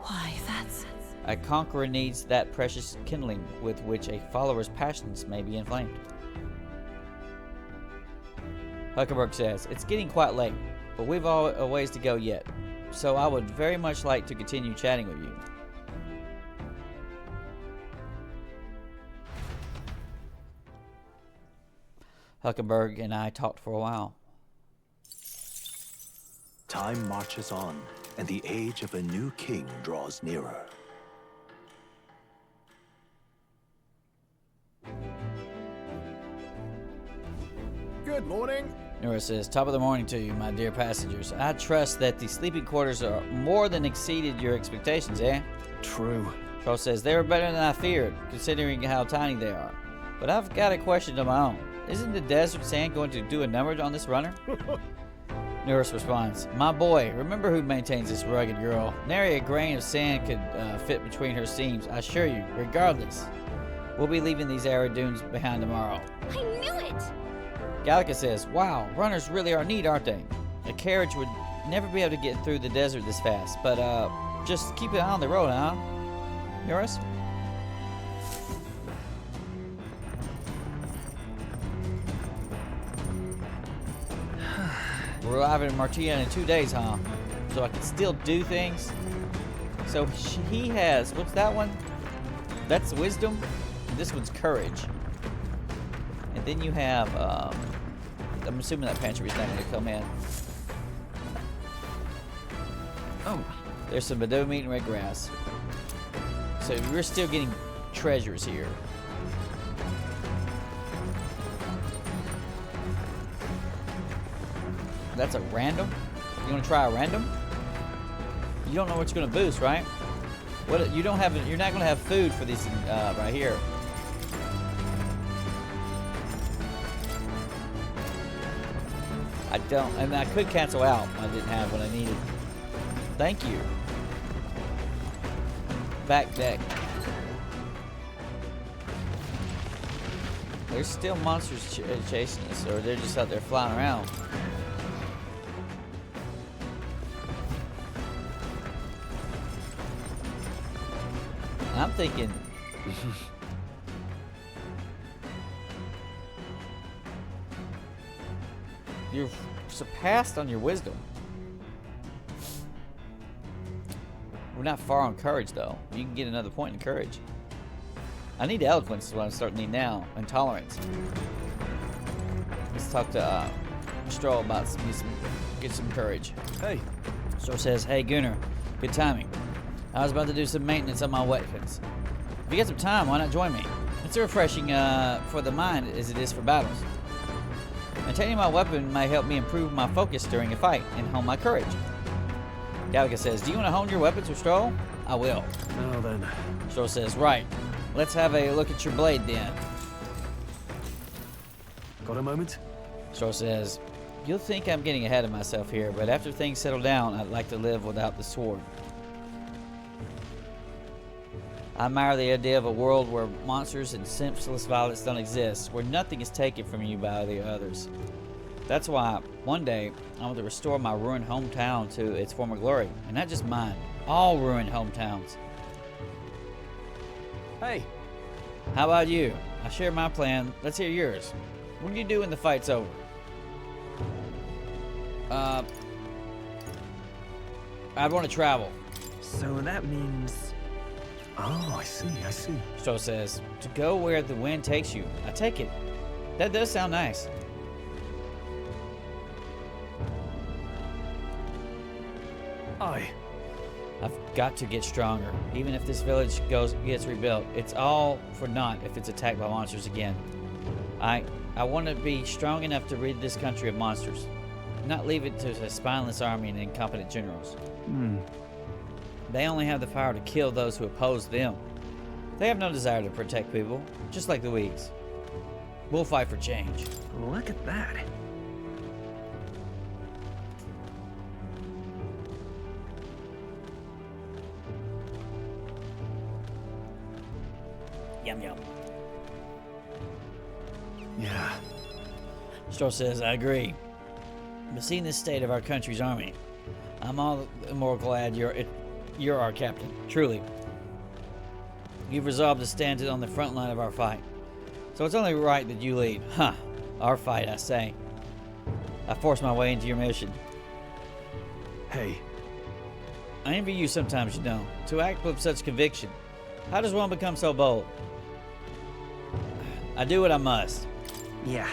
Why, that's... A conqueror needs that precious kindling with which a follower's passions may be inflamed. Huckenberg says, it's getting quite late, but we've all a ways to go yet, so I would very much like to continue chatting with you. Huckenberg and I talked for a while. Time marches on, and the age of a new king draws nearer. Good morning. Nora says, top of the morning to you, my dear passengers. I trust that the sleeping quarters are more than exceeded your expectations, eh? True. Troll says, they were better than I feared, considering how tiny they are. But I've got a question of my own. Isn't the desert sand going to do a number on this runner? Nurse responds, my boy, remember who maintains this rugged girl. Nary a grain of sand could fit between her seams, I assure you. Regardless, we'll be leaving these arid dunes behind tomorrow. I knew it! Gallica says, wow, runners really are neat, aren't they? A carriage would never be able to get through the desert this fast, but just keep an eye on the road, huh? Nurse? We're arriving in Martia in 2 days, huh? So I can still do things? So he has, what's that one? That's wisdom? And this one's courage. And then you have, I'm assuming that pantry's not going to come in. Oh, there's some Badoo meat and red grass. So we're still getting treasures here. That's a random? You want to try a random? You don't know what you're going to boost, right? What you don't have? You're not going to have food for these right here. I don't, and I could cancel out. I didn't have what I needed. Thank you. Back deck. There's still monsters chasing us, or they're just out there flying around. I'm thinking. You've surpassed on your wisdom. We're not far on courage, though. You can get another point in courage. I need eloquence is what I'm starting to need now, and tolerance. Let's talk to Stroll about get some courage. Hey. Stroll says, hey, Gunnar, good timing. I was about to do some maintenance on my weapons. If you get some time, why not join me? It's refreshing for the mind as it is for battles. Maintaining my weapon may help me improve my focus during a fight and hone my courage. Galaga says, do you want to hone your weapons with Stroll? I will. Now then. Stroll says, right. Let's have a look at your blade then. Got a moment? Stroll says, you'll think I'm getting ahead of myself here, but after things settle down, I'd like to live without the sword. I admire the idea of a world where monsters and senseless violence don't exist, where nothing is taken from you by the others. That's why, one day, I want to restore my ruined hometown to its former glory. And not just mine, all ruined hometowns. Hey! How about you? I share my plan. Let's hear yours. What do you do when the fight's over? I'd want to travel. So that means... Oh, I see. Stroll says, to go where the wind takes you. I take it. That does sound nice. Aye. I've got to get stronger. Even if this village gets rebuilt, it's all for naught if it's attacked by monsters again. I want to be strong enough to rid this country of monsters. Not leave it to a spineless army and incompetent generals. They only have the power to kill those who oppose them. They have no desire to protect people, just like the Weeks. We'll fight for change. Look at that. Yum yum. Yeah. Stroll says, I agree. But seeing the state of our country's army, I'm all the more glad you're our captain. Truly. You've resolved to stand on the front line of our fight. So it's only right that you lead. Huh. Our fight, I say. I forced my way into your mission. Hey. I envy you sometimes, you know. To act with such conviction. How does one become so bold? I do what I must. Yeah.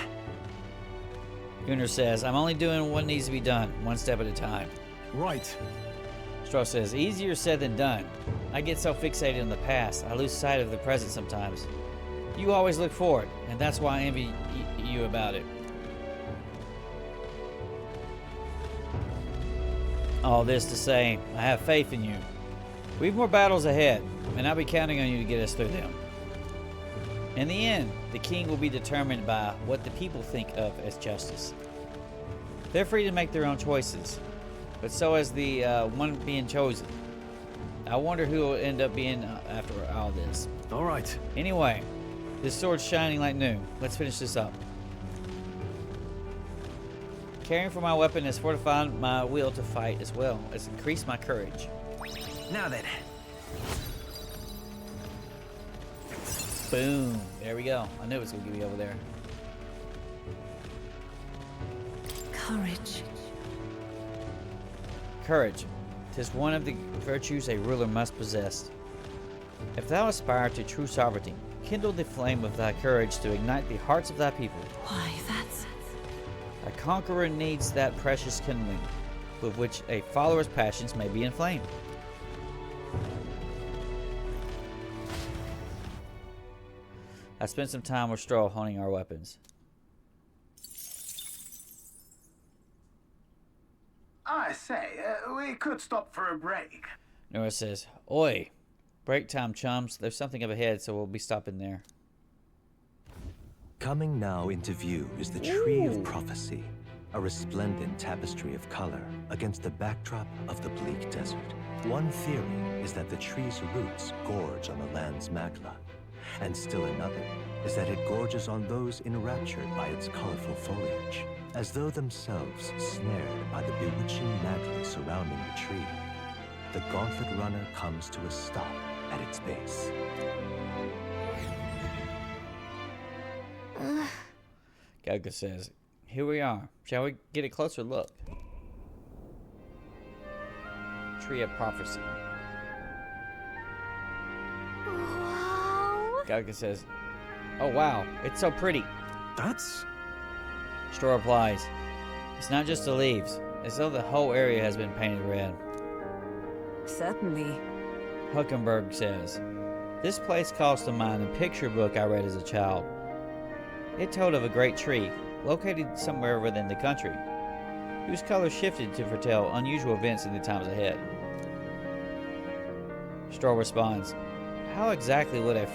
Gunnar says, I'm only doing what needs to be done, one step at a time. Right. Stroll says, easier said than done. I get so fixated on the past, I lose sight of the present sometimes. You always look forward, and that's why I envy you about it. All this to say, I have faith in you. We've more battles ahead, and I'll be counting on you to get us through them. In the end, the king will be determined by what the people think of as justice. They're free to make their own choices, but so is the one being chosen. I wonder who will end up being after all this. All right. Anyway, this sword's shining like new. Let's finish this up. Caring for my weapon has fortified my will to fight as well as increased my courage. Now then. Boom. There we go. I knew it was going to be over there. Courage. Courage. 'Tis one of the virtues a ruler must possess. If thou aspire to true sovereignty, kindle the flame of thy courage to ignite the hearts of thy people. Why, that's... A conqueror needs that precious kindling with which a follower's passions may be inflamed. I spent some time with Stroll honing our weapons. I say, we could stop for a break. Nora says, Oi, break time, chums. There's something up ahead, so we'll be stopping there. Coming now into view is the Tree of Prophecy, a resplendent tapestry of color against the backdrop of the bleak desert. One theory is that the tree's roots gorge on the land's magla, and still another is that it gorges on those enraptured by its colorful foliage, as though themselves snared by the bewitching magla surrounding the tree. The Gauntlet runner comes to a stop at its base. Gauntlet says, here we are. Shall we get a closer look? Tree of Prophecy. Wow. Gauntlet says, oh wow, it's so pretty. That's... Stroll replies, it's not just the leaves, as though the whole area has been painted red. Certainly. Huckenberg says, this place calls to mind a picture book I read as a child. It told of a great tree, located somewhere within the country. whose color shifted to foretell unusual events in the times ahead. Stroll responds, how exactly would a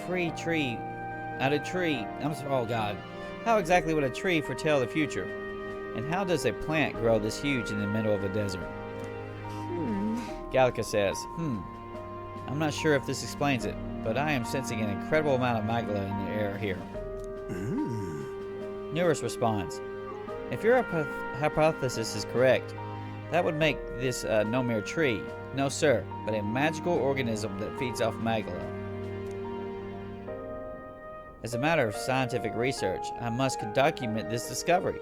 how exactly would a tree foretell the future? And how does a plant grow this huge in the middle of a desert? Gallica says, I'm not sure if this explains it, but I am sensing an incredible amount of magla in the air here. Neurus responds, if your hypothesis is correct, that would make this no mere tree. No, sir, but a magical organism that feeds off magla. As a matter of scientific research, I must document this discovery.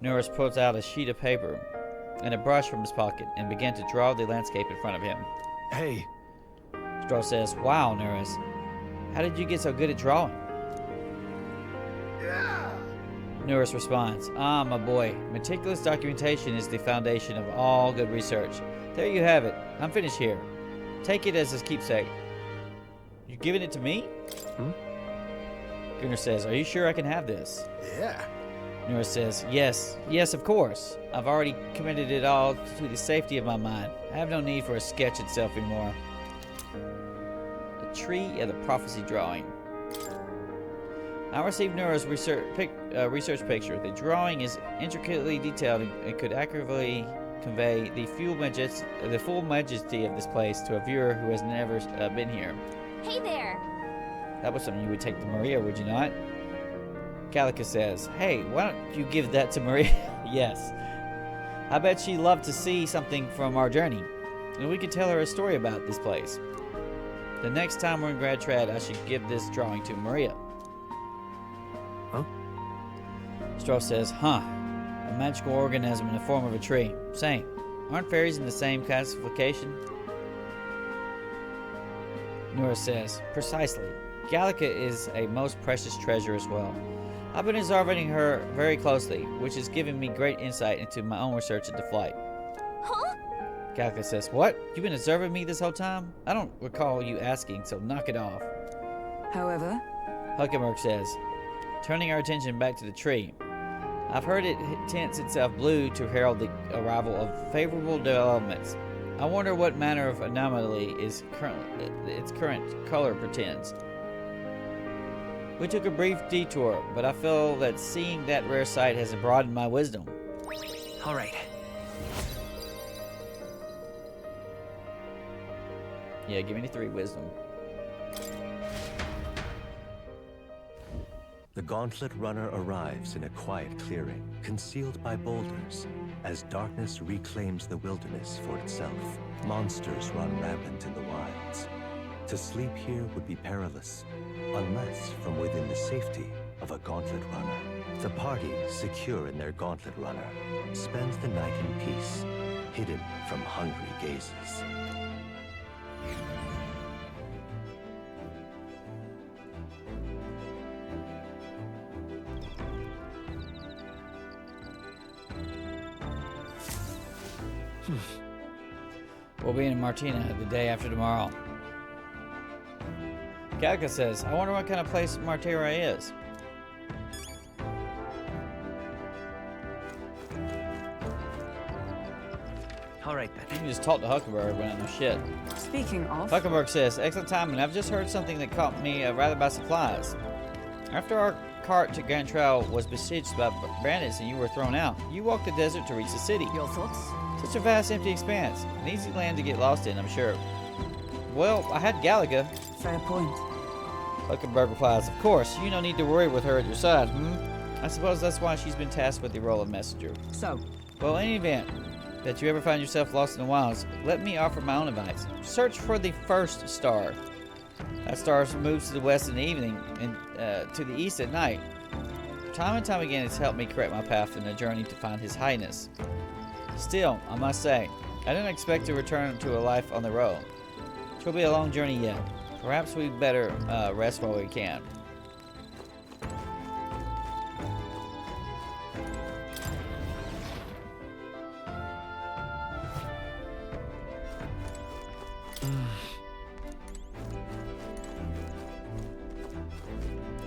Neurus pulls out a sheet of paper and a brush from his pocket and began to draw the landscape in front of him. Hey. Stroll says, wow, Neurus, how did you get so good at drawing? Neurus responds, my boy, meticulous documentation is the foundation of all good research. There you have it. I'm finished here. Take it as his keepsake. You giving it to me? Gunnar says, are you sure I can have this? Yeah. Neurus says, yes, of course. I've already committed it all to the safety of my mind. I have no need for a sketch itself anymore. The Tree of the Prophecy drawing. I received Neura's research picture. The drawing is intricately detailed and could accurately convey the full majesty of this place to a viewer who has never been here. Hey there! That was something you would take to Maria, would you not? Gallica says, hey, why don't you give that to Maria? Yes. I bet she'd love to see something from our journey, and we could tell her a story about this place. The next time we're in Grad Trad, I should give this drawing to Maria. Huh? Stroll says, a magical organism in the form of a tree. Same. Aren't fairies in the same classification? Nura says, precisely. Gallica is a most precious treasure as well. I've been observing her very closely, which has given me great insight into my own research at the flight. Huh? Gallica says, what? You've been observing me this whole time? I don't recall you asking, so knock it off. However, Huckenberg says, turning our attention back to the tree. I've heard it tints itself blue to herald the arrival of favorable developments. I wonder what manner of anomaly its current color portends. We took a brief detour, but I feel that seeing that rare sight has broadened my wisdom. All right. Yeah, give me 3 wisdom. The Gauntlet runner arrives in a quiet clearing, concealed by boulders. As darkness reclaims the wilderness for itself, monsters run rampant in the wilds. To sleep here would be perilous, unless from within the safety of a Gauntlet runner. The party, secure in their Gauntlet runner, spends the night in peace, hidden from hungry gazes. We'll be in Martina the day after tomorrow. Gallica says, I wonder what kind of place Martira is. All right, then. You can just talk to Huckenberg when I know shit. speaking of, Huckenberg says, excellent timing. I've just heard something that caught me rather by surprise. After our cart to Grand Trail was besieged by bandits and you were thrown out, you walked the desert to reach the city. your thoughts? Such a vast, empty expanse. An easy land to get lost in, I'm sure. Well, I had Gallica. Fair point. Huckenberg replies, of course, you no need to worry with her at your side, I suppose that's why she's been tasked with the role of messenger. So, Well, in any event that you ever find yourself lost in the wilds, let me offer my own advice. Search for the first star. That star moves to the west in the evening and to the east at night. Time and time again, it's helped me correct my path in the journey to find His Highness. Still, I must say, I didn't expect to return to a life on the road. It will be a long journey yet. Perhaps we better rest while we can.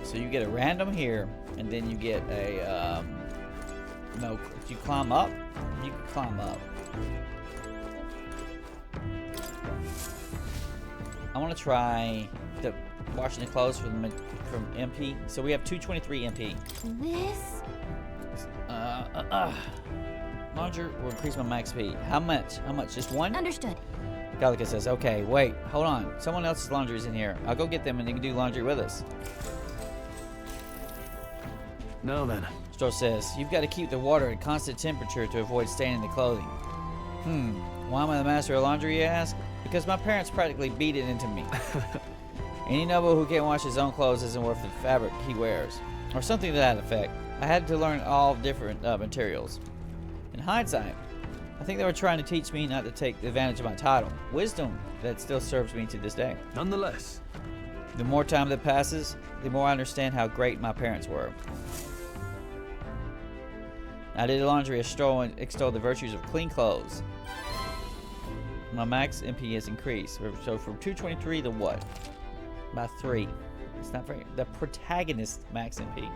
So you get a random here, and then you get a no you climb up? You can climb up. I want to try the washing the clothes from MP. So we have 223 MP. This? Laundry will increase my max speed. How much? How much? Just one? Understood. Gallica says, okay, wait, hold on. Someone else's laundry is in here. I'll go get them and they can do laundry with us. Now then. Stroh says, you've got to keep the water at constant temperature to avoid staining the clothing. Why am I the master of laundry, you ask? Because my parents practically beat it into me. Any noble who can't wash his own clothes isn't worth the fabric he wears. Or something to that effect. I had to learn all different materials. In hindsight, I think they were trying to teach me not to take advantage of my title. Wisdom that still serves me to this day. Nonetheless. The more time that passes, the more I understand how great my parents were. I did laundry as Stroh and extolled the virtues of clean clothes. My max MP has increased. So from 223 to what? By 3. It's not very. The protagonist max MP.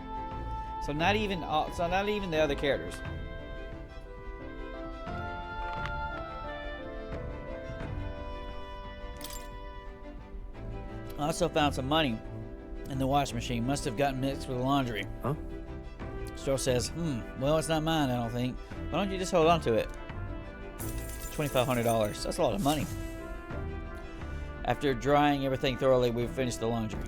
So not even the other characters. I also found some money in the washing machine. Must have gotten mixed with the laundry. Huh? Stroh says, well, it's not mine, I don't think. Why don't you just hold on to it? $2,500. That's a lot of money. After drying everything thoroughly, we've finished the laundry.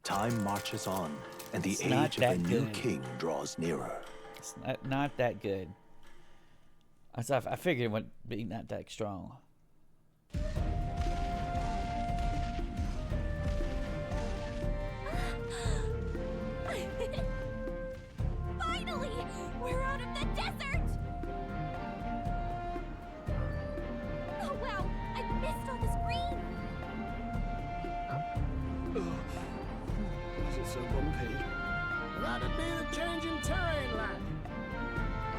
Time marches on, and the It's not age of the that new good. king draws nearer. It's not that good. I figured it would be not that strong. Finally! We're out of the desert! Oh wow, I missed all this green! Is it so bumpy? That'd be the change in terrain, lad.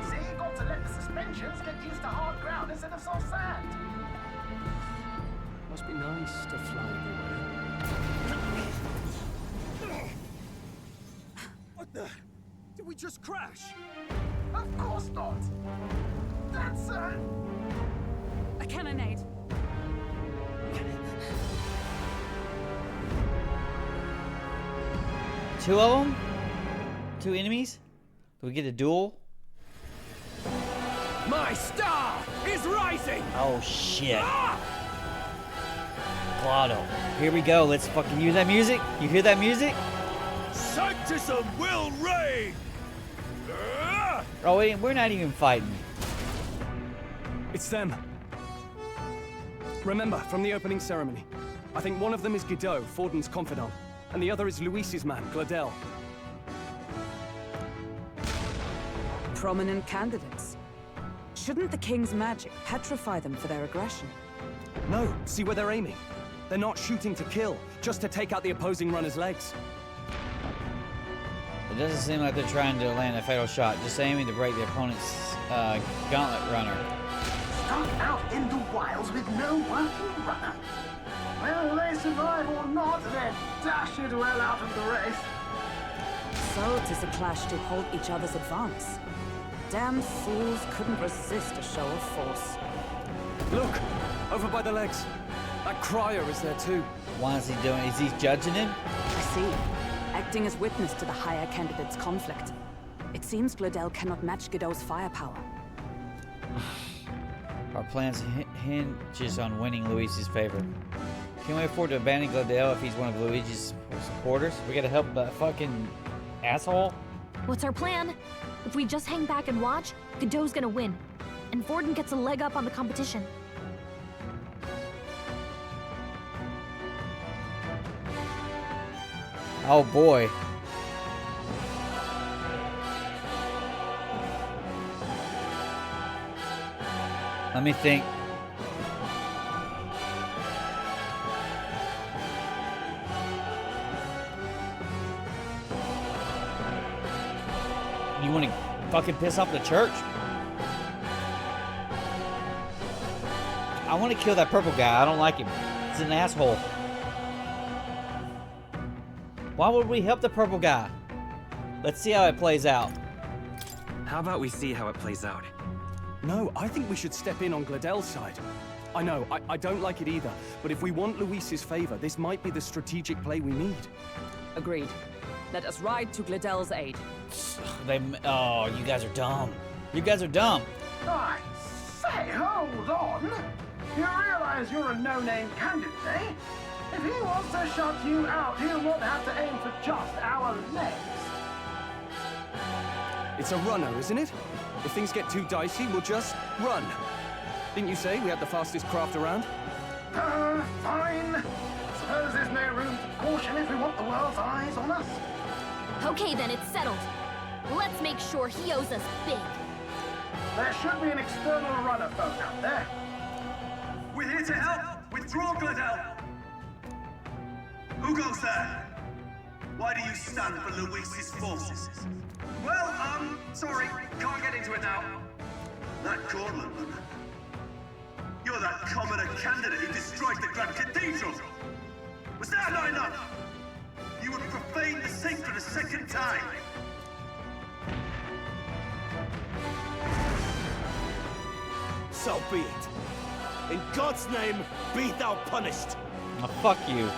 See, you got to let the suspensions get used to hard ground instead of soft sand. Must be nice to fly everywhere. What the? Did we just crash? Of course not. That's A cannonade. Two of them? Two enemies? Do we get a duel? My star is rising! Oh shit. Glotto. Here we go. Let's fucking use that music. You hear that music? Sanctism will reign! Oh, wait, we're not even fighting. It's them. Remember, from the opening ceremony. I think one of them is Godot, Forden's confidant, and the other is Luis's man, Gladel. Prominent candidates. Shouldn't the king's magic petrify them for their aggression? No, see where they're aiming. They're not shooting to kill, just to take out the opposing runner's legs. It doesn't seem like they're trying to land a fatal shot, just aiming to break the opponent's gauntlet runner. Stuck out in the wilds with no working runner. Will they survive or not, then dash it well out of the race. So 'tis a clash to halt each other's advance. Damn fools couldn't resist a show of force. Look, over by the legs. That crier is there too. Why is he doing? Is he judging him? I see. Acting as witness to the higher candidate's conflict. It seems Gladel cannot match Godot's firepower. Our plans hinges on winning Luigi's favor. Can we afford to abandon Gladel if he's one of Luigi's supporters? We gotta help that fucking asshole? What's our plan? If we just hang back and watch, Godot's gonna win. And Forden gets a leg up on the competition. Oh boy. Let me think. You want to fucking piss off the church? I want to kill that purple guy. I don't like him. He's an asshole. Why would we help the purple guy? Let's see how it plays out. How about we see how it plays out? No, I think we should step in on Gladel's side. I know, I don't like it either, but if we want Luis's favor, this might be the strategic play we need. Agreed. Let us ride to Gladel's aid. Oh, you guys are dumb. You guys are dumb. I say, hold on. You realize you're a no-name candidate, eh? If he wants to shut you out, he'll not have to aim for just our legs. It's a runner, isn't it? If things get too dicey, we'll just run. Didn't you say we had the fastest craft around? Fine. Suppose there's no room for caution if we want the world's eyes on us. Okay, then it's settled. Let's make sure he owes us big. There should be an external runner boat out there. We're here to help! Withdraw, Gladel! Who goes there? Why do you stand for Luis's forces? Well, sorry, can't get into it now. That Cornland, you're that commoner candidate who destroyed the Grand Cathedral! Was that not enough? You would profane the sacred a second time! So be it. In God's name, be thou punished. Oh, fuck you.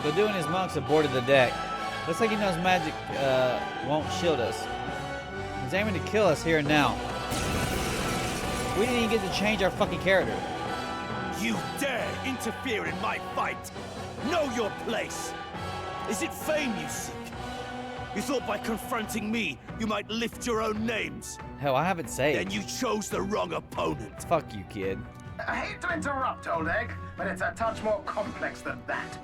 Gauntlet and his monks aborted the deck. Looks like he knows magic won't shield us. He's aiming to kill us here and now. We didn't even get to change our fucking character. You dare interfere in my fight? Know your place. Is it fame you seek? You thought by confronting me, you might lift your own names? Hell, I haven't saved. Then you chose the wrong opponent. Fuck you, kid. I hate to interrupt, old egg, but it's a touch more complex than that.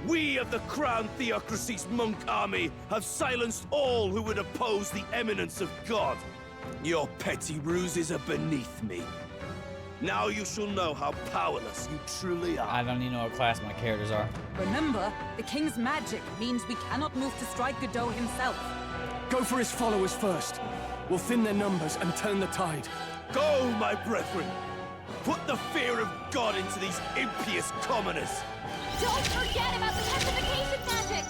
We of the Crown Theocracy's monk army have silenced all who would oppose the eminence of God. Your petty ruses are beneath me. Now you shall know how powerless you truly are. I don't even know what class my characters are. Remember, the king's magic means we cannot move to strike Godot himself. Go for his followers first. We'll thin their numbers and turn the tide. Go, my brethren! Put the fear of God into these impious commoners! Don't forget about the petrification magic!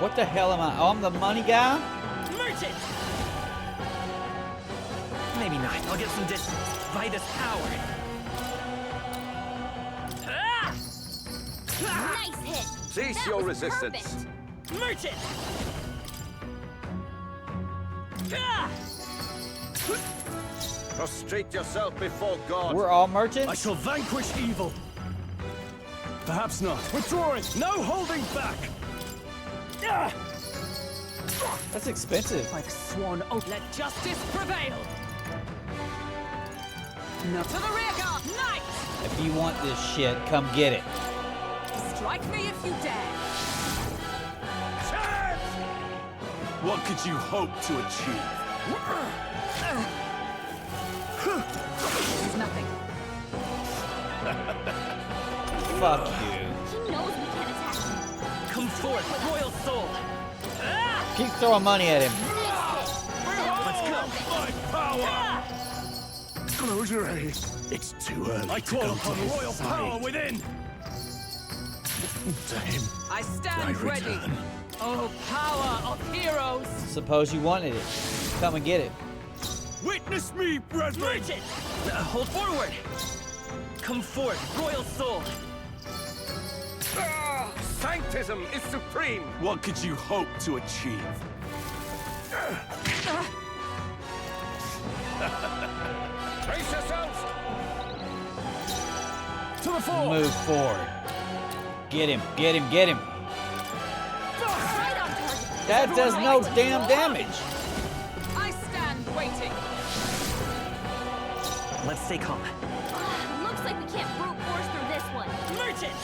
What the hell am I? Oh, I'm the money guy? Merchant! Maybe not. I'll get some distance. By this power. Nice hit! Cease That your was resistance. perfect. Merchant! Prostrate yourself before God. We're all merchants? I shall vanquish evil. Perhaps not. Withdrawing! No holding back! That's expensive. I've sworn oath, let justice prevail! No. To the rear guard! Knight! If you want this shit, come get it. Strike me if you dare! What could you hope to achieve? There's nothing. Fuck you. He knows we can't attack him. Come forth, royal soul! Keep throwing money at him. Let's go! My power! Close your eyes. It's too early. I call upon royal power within. To him. I stand ready. return. Oh, power of heroes! Suppose you wanted it. Come and get it. Witness me, brethren! Merchant! Hold forward! Come forth, royal soul! Sanctism is supreme. What could you hope to achieve? Brace yourselves. To the fore! Move forward. Get him, get him, get him. Right on target. That does no damn damage. I stand waiting. Let's stay calm. Looks like we can't brute force through this one. Merchant!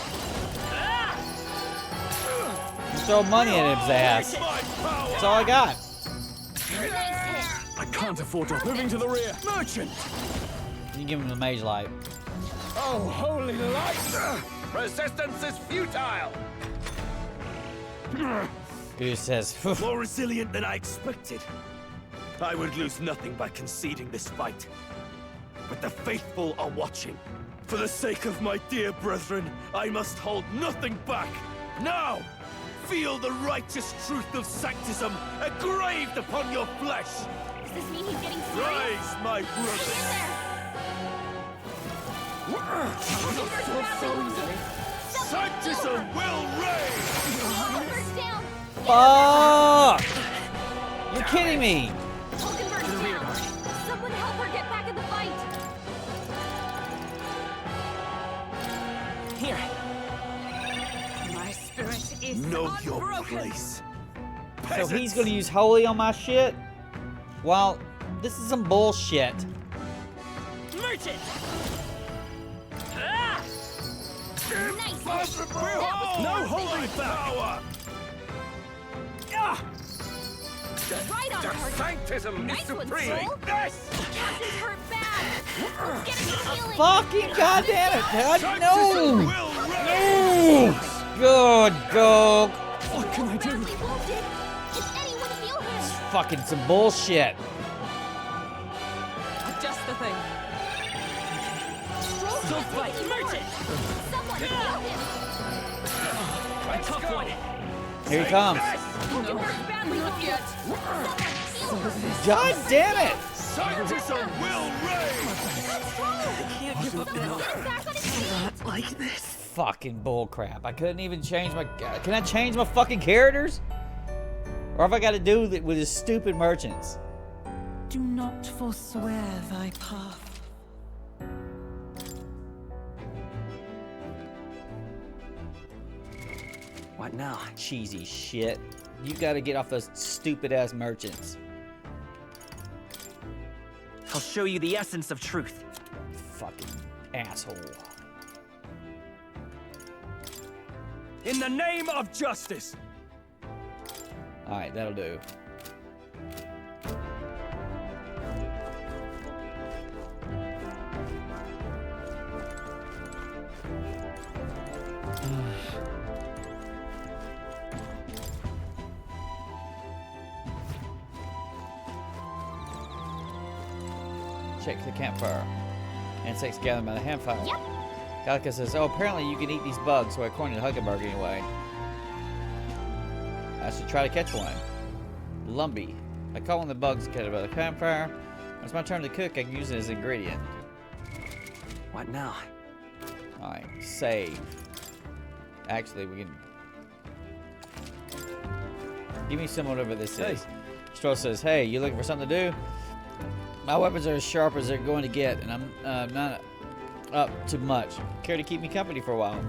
Throw money at his ass. That's all I got. Nice hit. I can't afford to. Moving to the rear. Merchant! You give him the mage light. Oh, holy light! Resistance is futile. Goose says, More resilient than I expected. I would lose nothing by conceding this fight. But the faithful are watching. For the sake of my dear brethren, I must hold nothing back. Now, feel the righteous truth of sanctism engraved upon your flesh. Does this mean he's getting serious? Rise, my brothers. Sanctism will reign! Hulkenberg's down! Fuck! You're kidding me! Hulkenberg's down! Someone help her get back in the fight! Here. My spirit is Know your unbroken. place. So he's gonna use holy on my shit? Well, this is some bullshit. Merchant! Nice! Behold! No holding back! Power! Right on target! Sanctism Nice is one, supreme! Soul! Yes! Captain's hurt bad! Let's get him healing! Fucking goddamn it! God, Sanctism no! will reign! Good dog. What can I do? Badly wounded. Does anyone feel him? Fucking some bullshit. Just the thing. Don't fight! Merchant! Someone heal him! A tough one! Here he comes. Hulkenberg's badly wounded! Someone heal him! God damn it! Sanctism will reign! Can't give up now. Back on his feet! Not like this. Fucking bullcrap. I couldn't even change my... Can I change my fucking characters? Or have I got to do that with his stupid merchants? Do not forswear thy path. What now? Cheesy shit. You got to get off those stupid ass merchants. I'll show you the essence of truth. Fucking asshole. In the name of justice! Alright, that'll do. Check the campfire. Insects gathered by the campfire. Yep. Gallica says, oh, apparently you can eat these bugs, so according to Huckenberg anyway. I should try to catch one. Lumpy. I caught one of the bugs gathered by the campfire. When it's my turn to cook, I can use it as an ingredient. What now? Alright, save. Actually, we can... Give me some whatever this is. Stroll says, hey, you looking for something to do? My weapons are as sharp as they're going to get, and I'm not up to much. Care to keep me company for a while?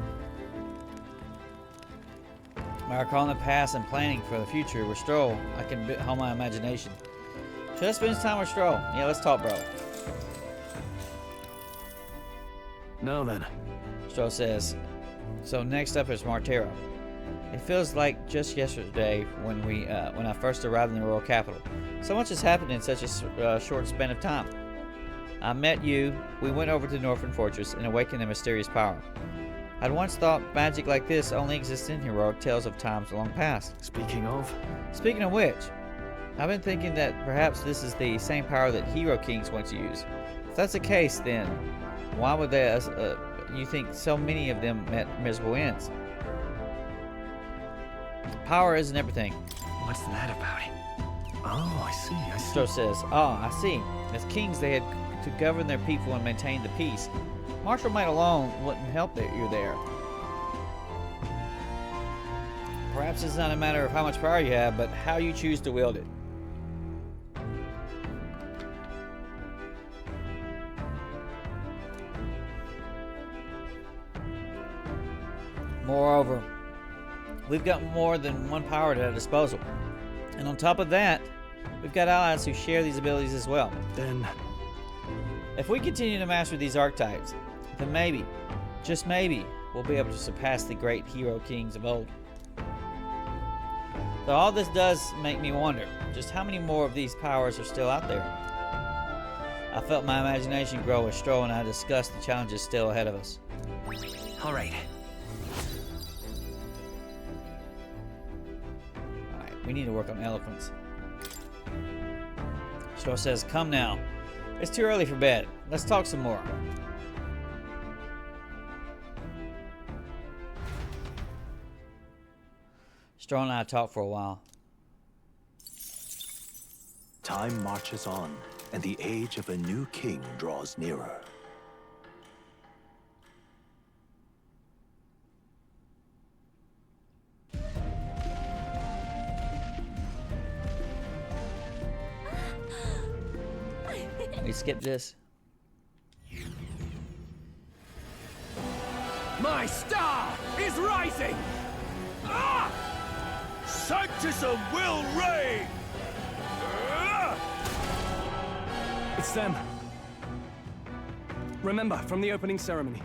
By recalling the past and planning for the future with Stroll, I can hone my imagination. Should I spend time with Stroll? Yeah, let's talk, bro. Now then. Stroll says, so next up is Martero. It feels like just yesterday when I first arrived in the royal capital. So much has happened in such a short span of time. I met you, we went over to the Northern Fortress and awakened a mysterious power. I'd once thought magic like this only exists in heroic tales of times long past. Speaking of which, I've been thinking that perhaps this is the same power that hero kings once used. If that's the case, then why would you think so many of them met miserable ends? Power isn't everything. What's that about? Oh, I see. Stro says, oh, I see. As kings, they had to govern their people and maintain the peace. Martial might alone wouldn't help that you're there. Perhaps it's not a matter of how much power you have, but how you choose to wield it. Moreover, we've got more than one power at our disposal. And on top of that, we've got allies who share these abilities as well. Then, if we continue to master these archetypes, then maybe, just maybe, we'll be able to surpass the great hero kings of old. So all this does make me wonder, just how many more of these powers are still out there? I felt my imagination grow as Stroll and I discussed the challenges still ahead of us. All right. We need to work on eloquence. Stroll says, come now. It's too early for bed. Let's talk some more. Strong and I talked for a while. Time marches on, and the age of a new king draws nearer. We skipped this. My star is rising! Ah! Sanctism will reign! It's them. Remember, from the opening ceremony,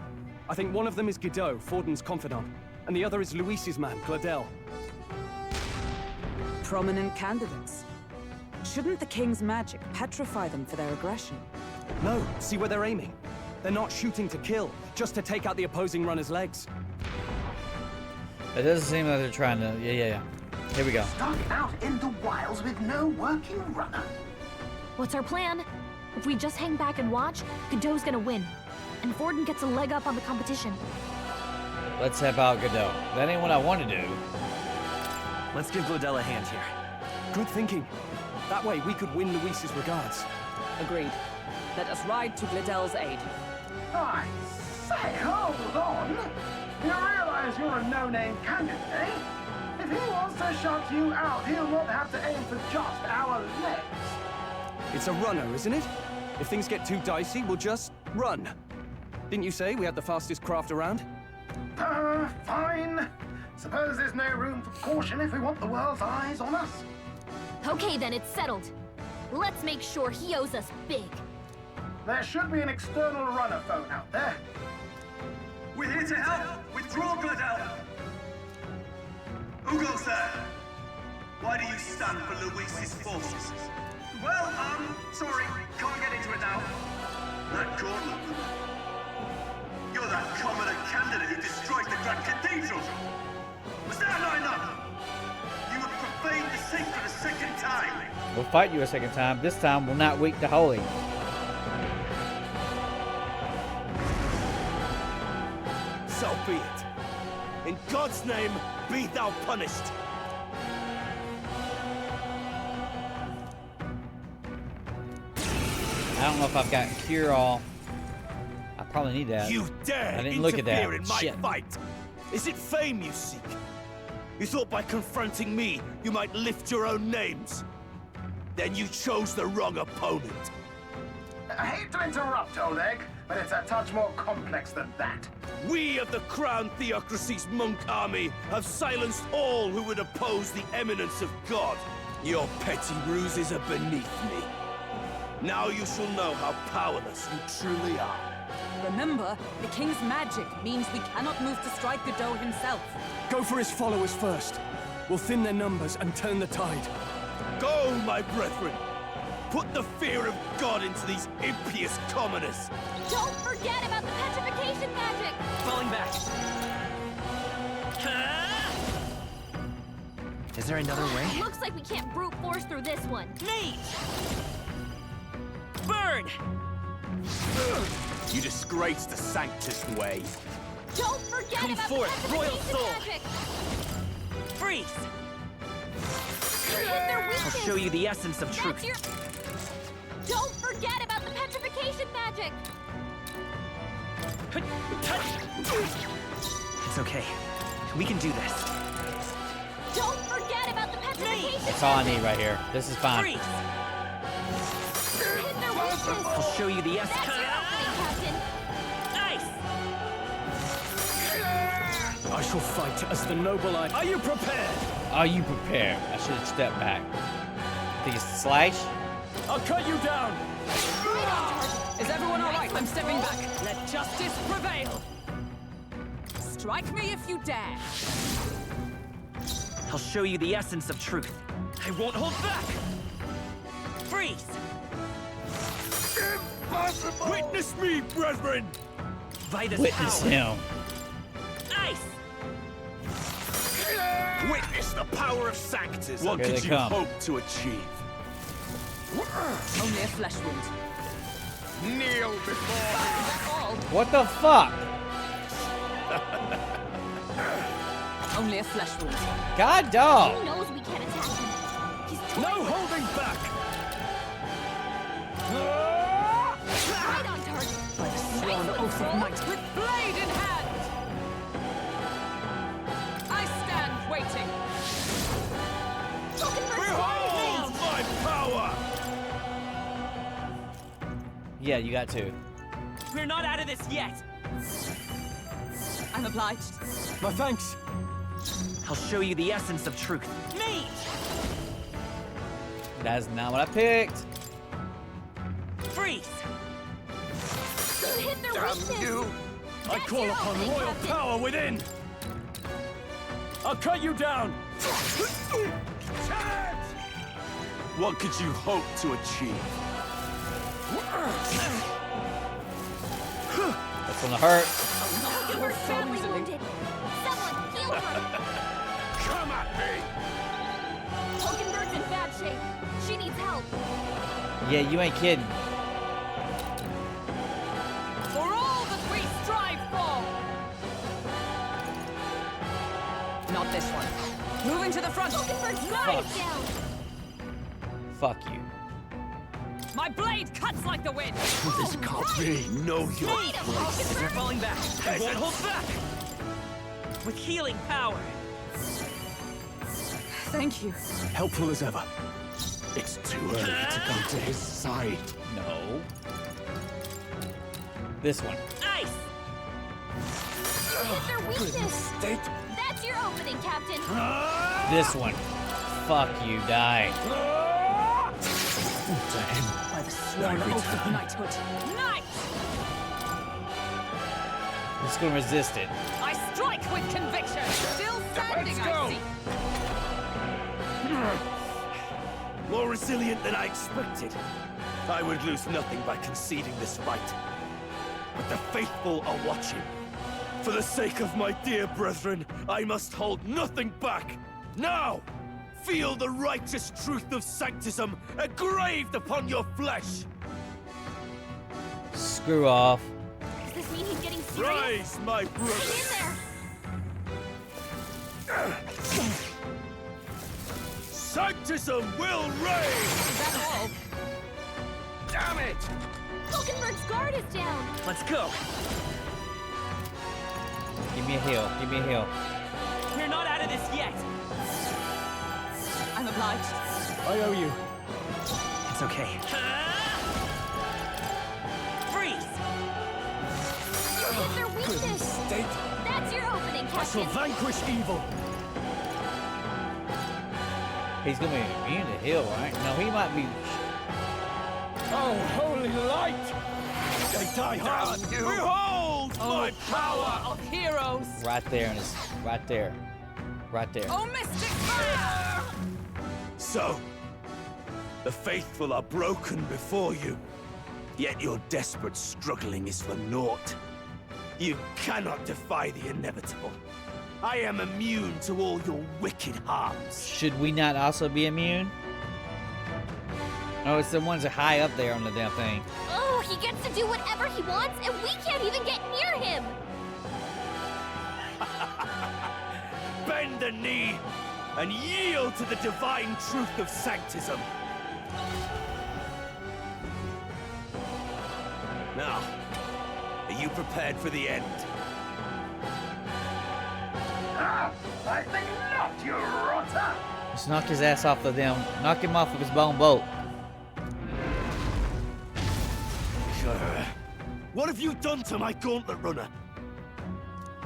I think one of them is Godot, Forden's confidant, and the other is Luis's man, Gladel. Prominent candidates. Shouldn't the king's magic petrify them for their aggression? No, see where they're aiming. They're not shooting to kill, just to take out the opposing runner's legs. It doesn't seem like they're trying to... Yeah. Here we go. Stuck out in the wilds with no working runner. What's our plan? If we just hang back and watch, Godot's gonna win. And Forden gets a leg up on the competition. Let's help out Godot. That ain't what I want to do. Let's give Gladel a hand here. Good thinking. That way we could win Luis's regards. Agreed. Let us ride to Gladel's aid. I say, hold on. You realize you're a no-name candidate, eh? If he wants to shut you out, he'll not have to aim for just our legs. It's a runner, isn't it? If things get too dicey, we'll just run. Didn't you say we had the fastest craft around? Fine. Suppose there's no room for caution if we want the world's eyes on us. Okay then, it's settled. Let's make sure he owes us big. There should be an external runner phone out there. We're here to help! Withdraw, Gladel! Who goes there? Why do you stand for Luis's forces? Well, sorry, can't get into it now. That Gauntlet. You're that commoner candidate who destroyed the Grand Cathedral! Was that not enough? You have profaned the sacred a second time! We'll fight you a second time. This time, we'll not weak the holy. So be it. In God's name, be thou punished. I don't know if I've got cure all. I probably need that. You dare I didn't look at that. interfere in my Shit. fight. Is it fame you seek? You thought by confronting me, you might lift your own names. Then you chose the wrong opponent. I hate to interrupt, Oleg, but it's a touch more complex than that. We of the Crown Theocracy's monk army have silenced all who would oppose the eminence of God. Your petty ruses are beneath me. Now you shall know how powerless you truly are. Remember, the king's magic means we cannot move to strike Godot himself. Go for his followers first. We'll thin their numbers and turn the tide. Go, my brethren! Put the fear of God into these impious commoners! Don't forget about the petrification magic! Falling back. Is there another way? Looks like we can't brute force through this one. Me! Burn! You disgrace the Sanctus way. Don't forget Come about forth, the royal petrification soul! magic! Freeze! Hit their I'll weakness! show you the essence of That's truth. your... Don't forget about the petrification magic! It's okay. We can do this. Don't forget about the petrification That's all I need right here. This is fine. Freeze! Hit their weakness! I'll show you the essence. That's your opening, Captain! Nice! I shall fight as the noble I... Are you prepared? Are you prepared? I should have stepped back. Think it's slash? I'll cut you down! Is everyone all right? I'm stepping back. Let justice prevail. Strike me if you dare. I'll show you the essence of truth. I won't hold back! Freeze! Impossible! Witness me, brethren! Vitus Witness power. him. Ice! Witness the power of Sanctus! What Here could they you come. hope to achieve? Only a flesh wound. Kneel before me! What the fuck? Only a flesh wound. God dog. He knows we can't attack him. He's No holding back! right on target. By the sworn oath of might, with blade in hand! I stand waiting. Behold my power! Yeah, you got to. We're not out of this yet. I'm obliged. My thanks. I'll show you the essence of truth. Me! That's not what I picked. Freeze! Hit their Damn weakness. you! I That's call your upon opening, royal Captain. power within! I'll cut you down! What could you hope to achieve? That's gonna hurt. We're badly wounded. Someone heal her. Come at me! Hulkenberg's in bad shape. She needs help. Yeah, you ain't kidding. For all that we strive for! Not this one. Moving to the front. Hulkenberg's guard is down. Fuck you. My blade cuts like the wind. This can't be. Know your place. We're falling back. I won't hold back. With healing power. Thank you. Helpful as ever. It's too early to go to his side. No. This one. Ice! Hit their weakness. That's your opening, Captain. This one. Fuck you, die. To him. By the sworn oath of knighthood. Knight! I'm just gonna resist it. I strike with conviction. Still standing, I see. More resilient than I expected. I would lose nothing by conceding this fight. But the faithful are watching. For the sake of my dear brethren, I must hold nothing back. Now, feel the righteous truth of sanctism engraved upon your flesh. Screw off. Does this mean he's getting serious? Rise, my brother. Get in there. Sanctism will reign! Is that all? Damn it! Hulkenberg's guard is down. Let's go. Give me a heal. Give me a heal. We're not out of this yet. I'm obliged. I owe you. It's okay. Freeze! Hit their weakness. That's your opening, I shall Captain. vanquish evil. He's gonna be immune to heal, right? No, he might be. Oh, holy light! They die hard! Behold my power! Of heroes. Right there, and it's right there. Right there. Oh, mystic fire! So, the faithful are broken before you, yet your desperate struggling is for naught. You cannot defy the inevitable. I am immune to all your wicked harms. Should we not also be immune? Oh, it's the ones that are high up there on the damn thing. Oh, he gets to do whatever he wants, and we can't even get near him. Bend the knee and yield to the divine truth of sanctism. Now, are you prepared for the end? Ah, I think not, you rotter! Just knock his ass off of them. Knock him off of his bone boat. What have you done to my Gauntlet runner?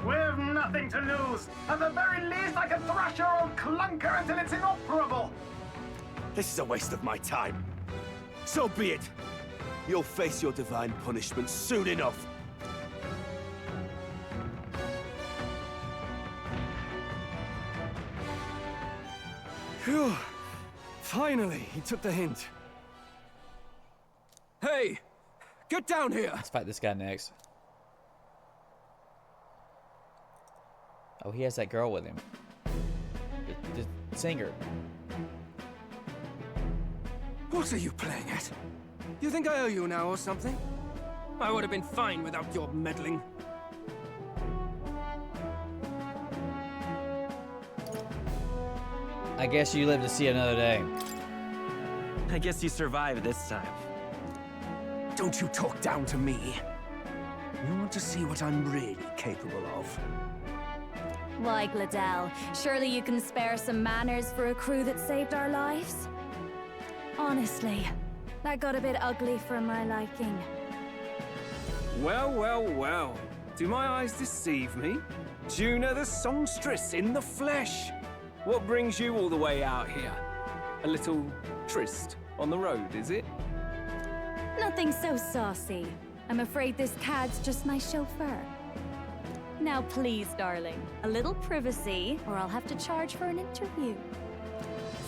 We've nothing to lose. At the very least, I can thrash your old clunker until it's inoperable. This is a waste of my time. So be it. You'll face your divine punishment soon enough. Phew. Finally, he took the hint. Hey! Get down here! Let's fight this guy next. Oh, he has that girl with him. The singer. What are you playing at? You think I owe you now or something? I would have been fine without your meddling. I guess you live to see another day. I guess you survived this time. Don't you talk down to me. You want to see what I'm really capable of? Why, Gladell, surely you can spare some manners for a crew that saved our lives? Honestly, that got a bit ugly for my liking. Well, well, well. Do my eyes deceive me? Juna the songstress in the flesh. What brings you all the way out here? A little tryst on the road, is it? Nothing so saucy. I'm afraid this cad's just my chauffeur. Now please, darling, a little privacy, or I'll have to charge for an interview.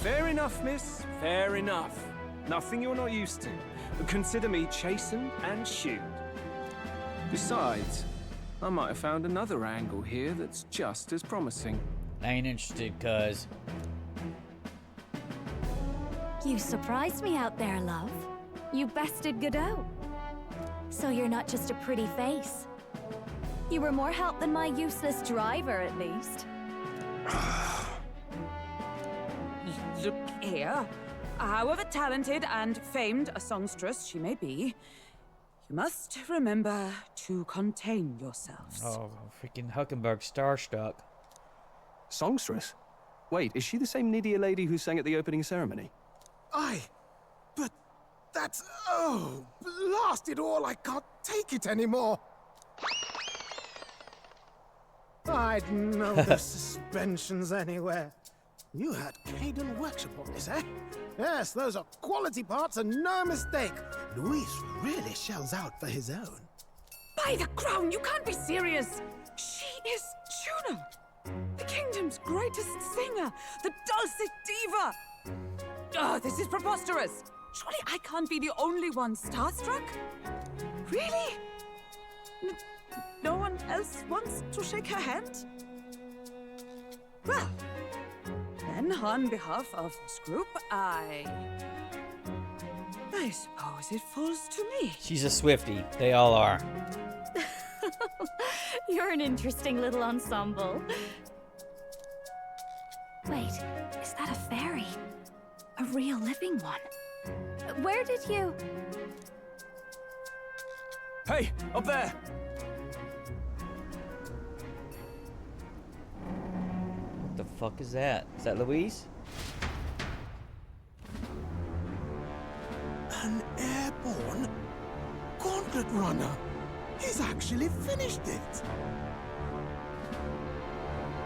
Fair enough, miss. Fair enough. Nothing you're not used to. But consider me chastened and shooed. Besides, I might have found another angle here that's just as promising. I ain't interested, cuz. You surprised me out there, love. You bested Godot. So you're not just a pretty face. You were more help than my useless driver, at least. Look here. However talented and famed a songstress she may be, you must remember to contain yourselves. Oh, freaking Huckenberg starstruck. Songstress? Wait, is she the same Nydia lady who sang at the opening ceremony? Aye, but that's... oh, blast it all, I can't take it anymore. I'd know the suspensions anywhere. You had Caden workshop on this, eh? Yes, those are quality parts and no mistake. Luis really shells out for his own. By the crown, you can't be serious! She is Juna, the kingdom's greatest singer, the dulcet diva! Oh, this is preposterous! Surely I can't be the only one starstruck? Really? No one else wants to shake her hand? Well, then on behalf of this group, I suppose it falls to me. She's a Swiftie. They all are. You're an interesting little ensemble. Wait, is that a fairy? A real living one? Where did you... Hey, up there! What the fuck is that? Is that Louise? An airborne Gauntlet runner. He's actually finished it.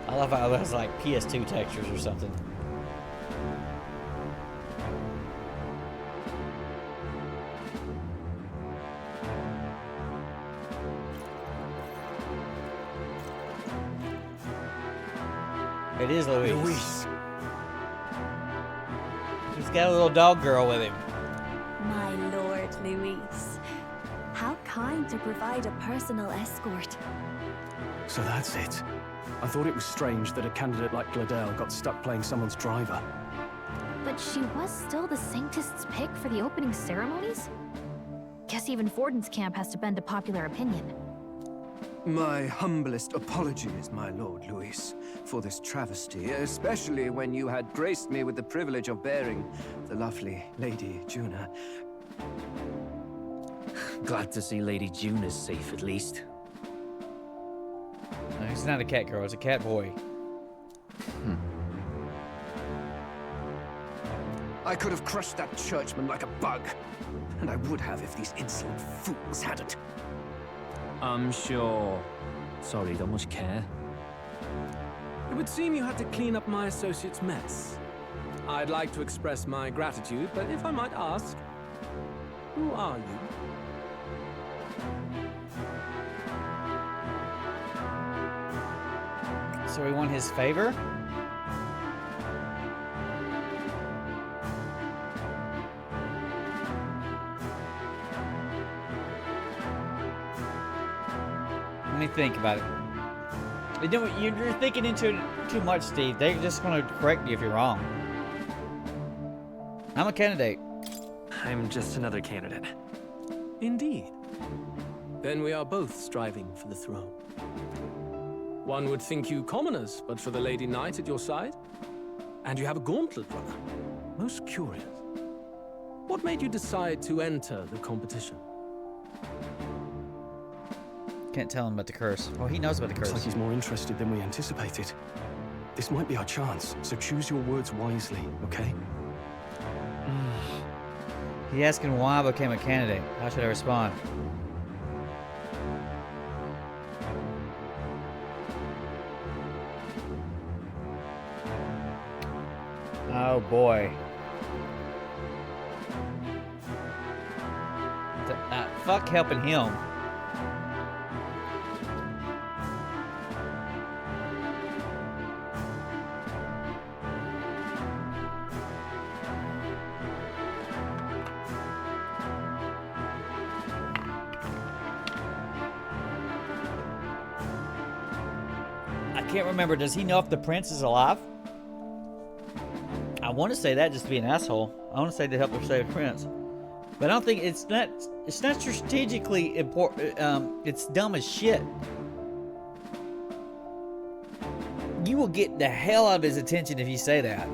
I love how it has like PS2 textures or something. It is Luis. He's got a little dog girl with him. My lord, Luis. How kind to provide a personal escort. So that's it. I thought it was strange that a candidate like Gladell got stuck playing someone's driver. But she was still the Sanctist's pick for the opening ceremonies? Guess even Forden's camp has to bend to popular opinion. My humblest apologies, my lord Luis, for this travesty, especially when you had graced me with the privilege of bearing the lovely Lady Juna. Glad to see Lady Juna's safe, at least. No, he's not a cat girl, it's a cat boy. I could have crushed that churchman like a bug, and I would have if these insolent fools hadn't. I'm sure. Sorry, don't much care. It would seem you had to clean up my associate's mess. I'd like to express my gratitude, but if I might ask, who are you? So we want his favor? Let me think about it. You're thinking into it too much, Steve. They're just going to correct you if you're wrong. I'm a candidate. I'm just another candidate. Indeed. Then we are both striving for the throne. One would think you commoners, but for the Lady Knight at your side. And you have a Gauntlet runner. Most curious. What made you decide to enter the competition? Can't tell him about the curse. Oh, he knows about the curse. Looks like he's more interested than we anticipated. This might be our chance, so choose your words wisely, okay? He asking why I became a candidate. How should I respond? Oh boy. Fuck helping him. I can't remember. Does he know if the prince is alive? I want to say that just to be an asshole. I want to say to help her save the prince, but I don't think it's not strategically important. It's dumb as shit. You will get the hell out of his attention if you say that.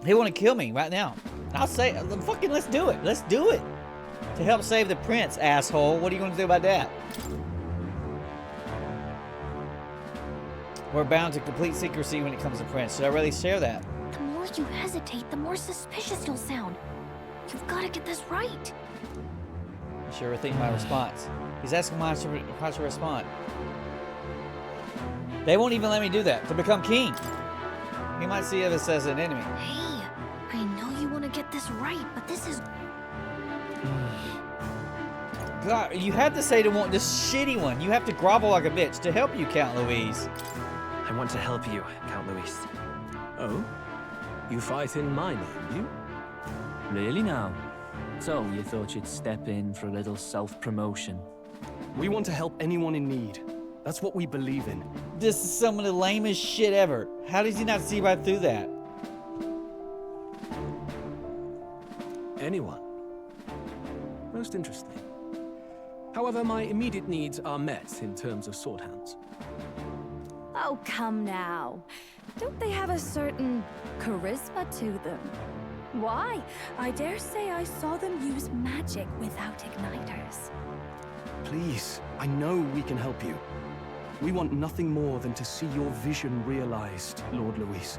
He want to kill me right now. I'll say, fucking let's do it. Let's do it. To help save the prince, asshole. What are you going to do about that? We're bound to complete secrecy when it comes to prince. Should I really share that? The more you hesitate, the more suspicious you'll sound. You've got to get this right. I should rethink my response. He's asking how I should respond. They won't even let me do that. To become king. He might see us as an enemy. Hey, I know you want to get this right, but this is... God, you had to say to want this shitty one. You have to grovel like a bitch to help you, Count Louise. I want to help you, Count Louise. Oh? You fight in my name, you? Really now? So, you thought you'd step in for a little self-promotion? We want to help anyone in need. That's what we believe in. This is some of the lamest shit ever. How does he not see right through that? Anyone. Most interesting. However, my immediate needs are met in terms of sword hands. Oh, come now. Don't they have a certain charisma to them? Why? I dare say I saw them use magic without igniters. Please, I know we can help you. We want nothing more than to see your vision realized, Lord Louis.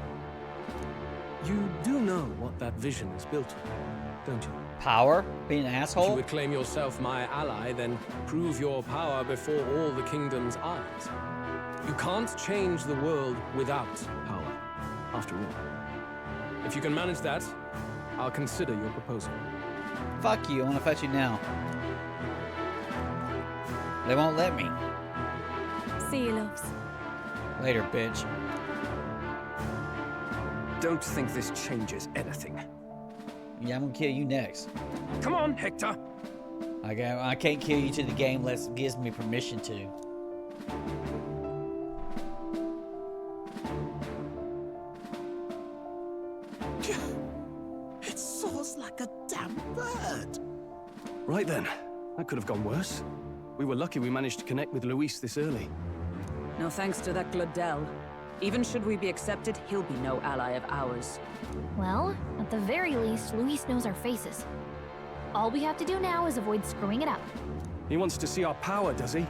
You do know what that vision is built on, don't you? Power? Being an asshole? If you would claim yourself my ally, then prove your power before all the kingdom's eyes. You can't change the world without power, after all. If you can manage that, I'll consider your proposal. Fuck you, I want to fight you now. They won't let me. See you, loves. Later, bitch. Don't think this changes anything. Yeah, I'm gonna kill you next. Come on, Hector. I can't kill you till the game gives me permission to. It soars like a damn bird. Right then. That could have gone worse. We were lucky we managed to connect with Luis this early. No thanks to that Gladel. Even should we be accepted, he'll be no ally of ours. Well, at the very least, Luis knows our faces. All we have to do now is avoid screwing it up. He wants to see our power, does he?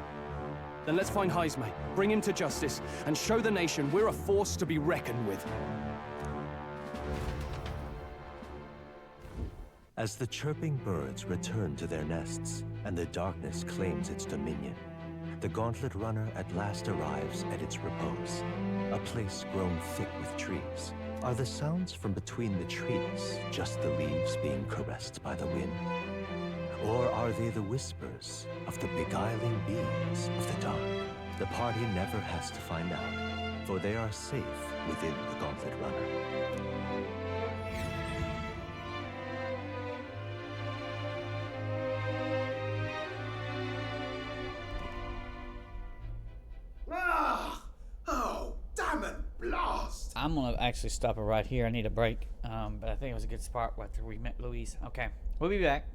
Then let's find Heisme, bring him to justice, and show the nation we're a force to be reckoned with. As the chirping birds return to their nests and the darkness claims its dominion, the Gauntlet Runner at last arrives at its repose, a place grown thick with trees. Are the sounds from between the trees just the leaves being caressed by the wind? Or are they the whispers of the beguiling beings of the dark? The party never has to find out, for they are safe within the Gauntlet Runner. I'm gonna actually stop it right here. I need a break, but I think it was a good spot after we met Louise. Okay, we'll be back.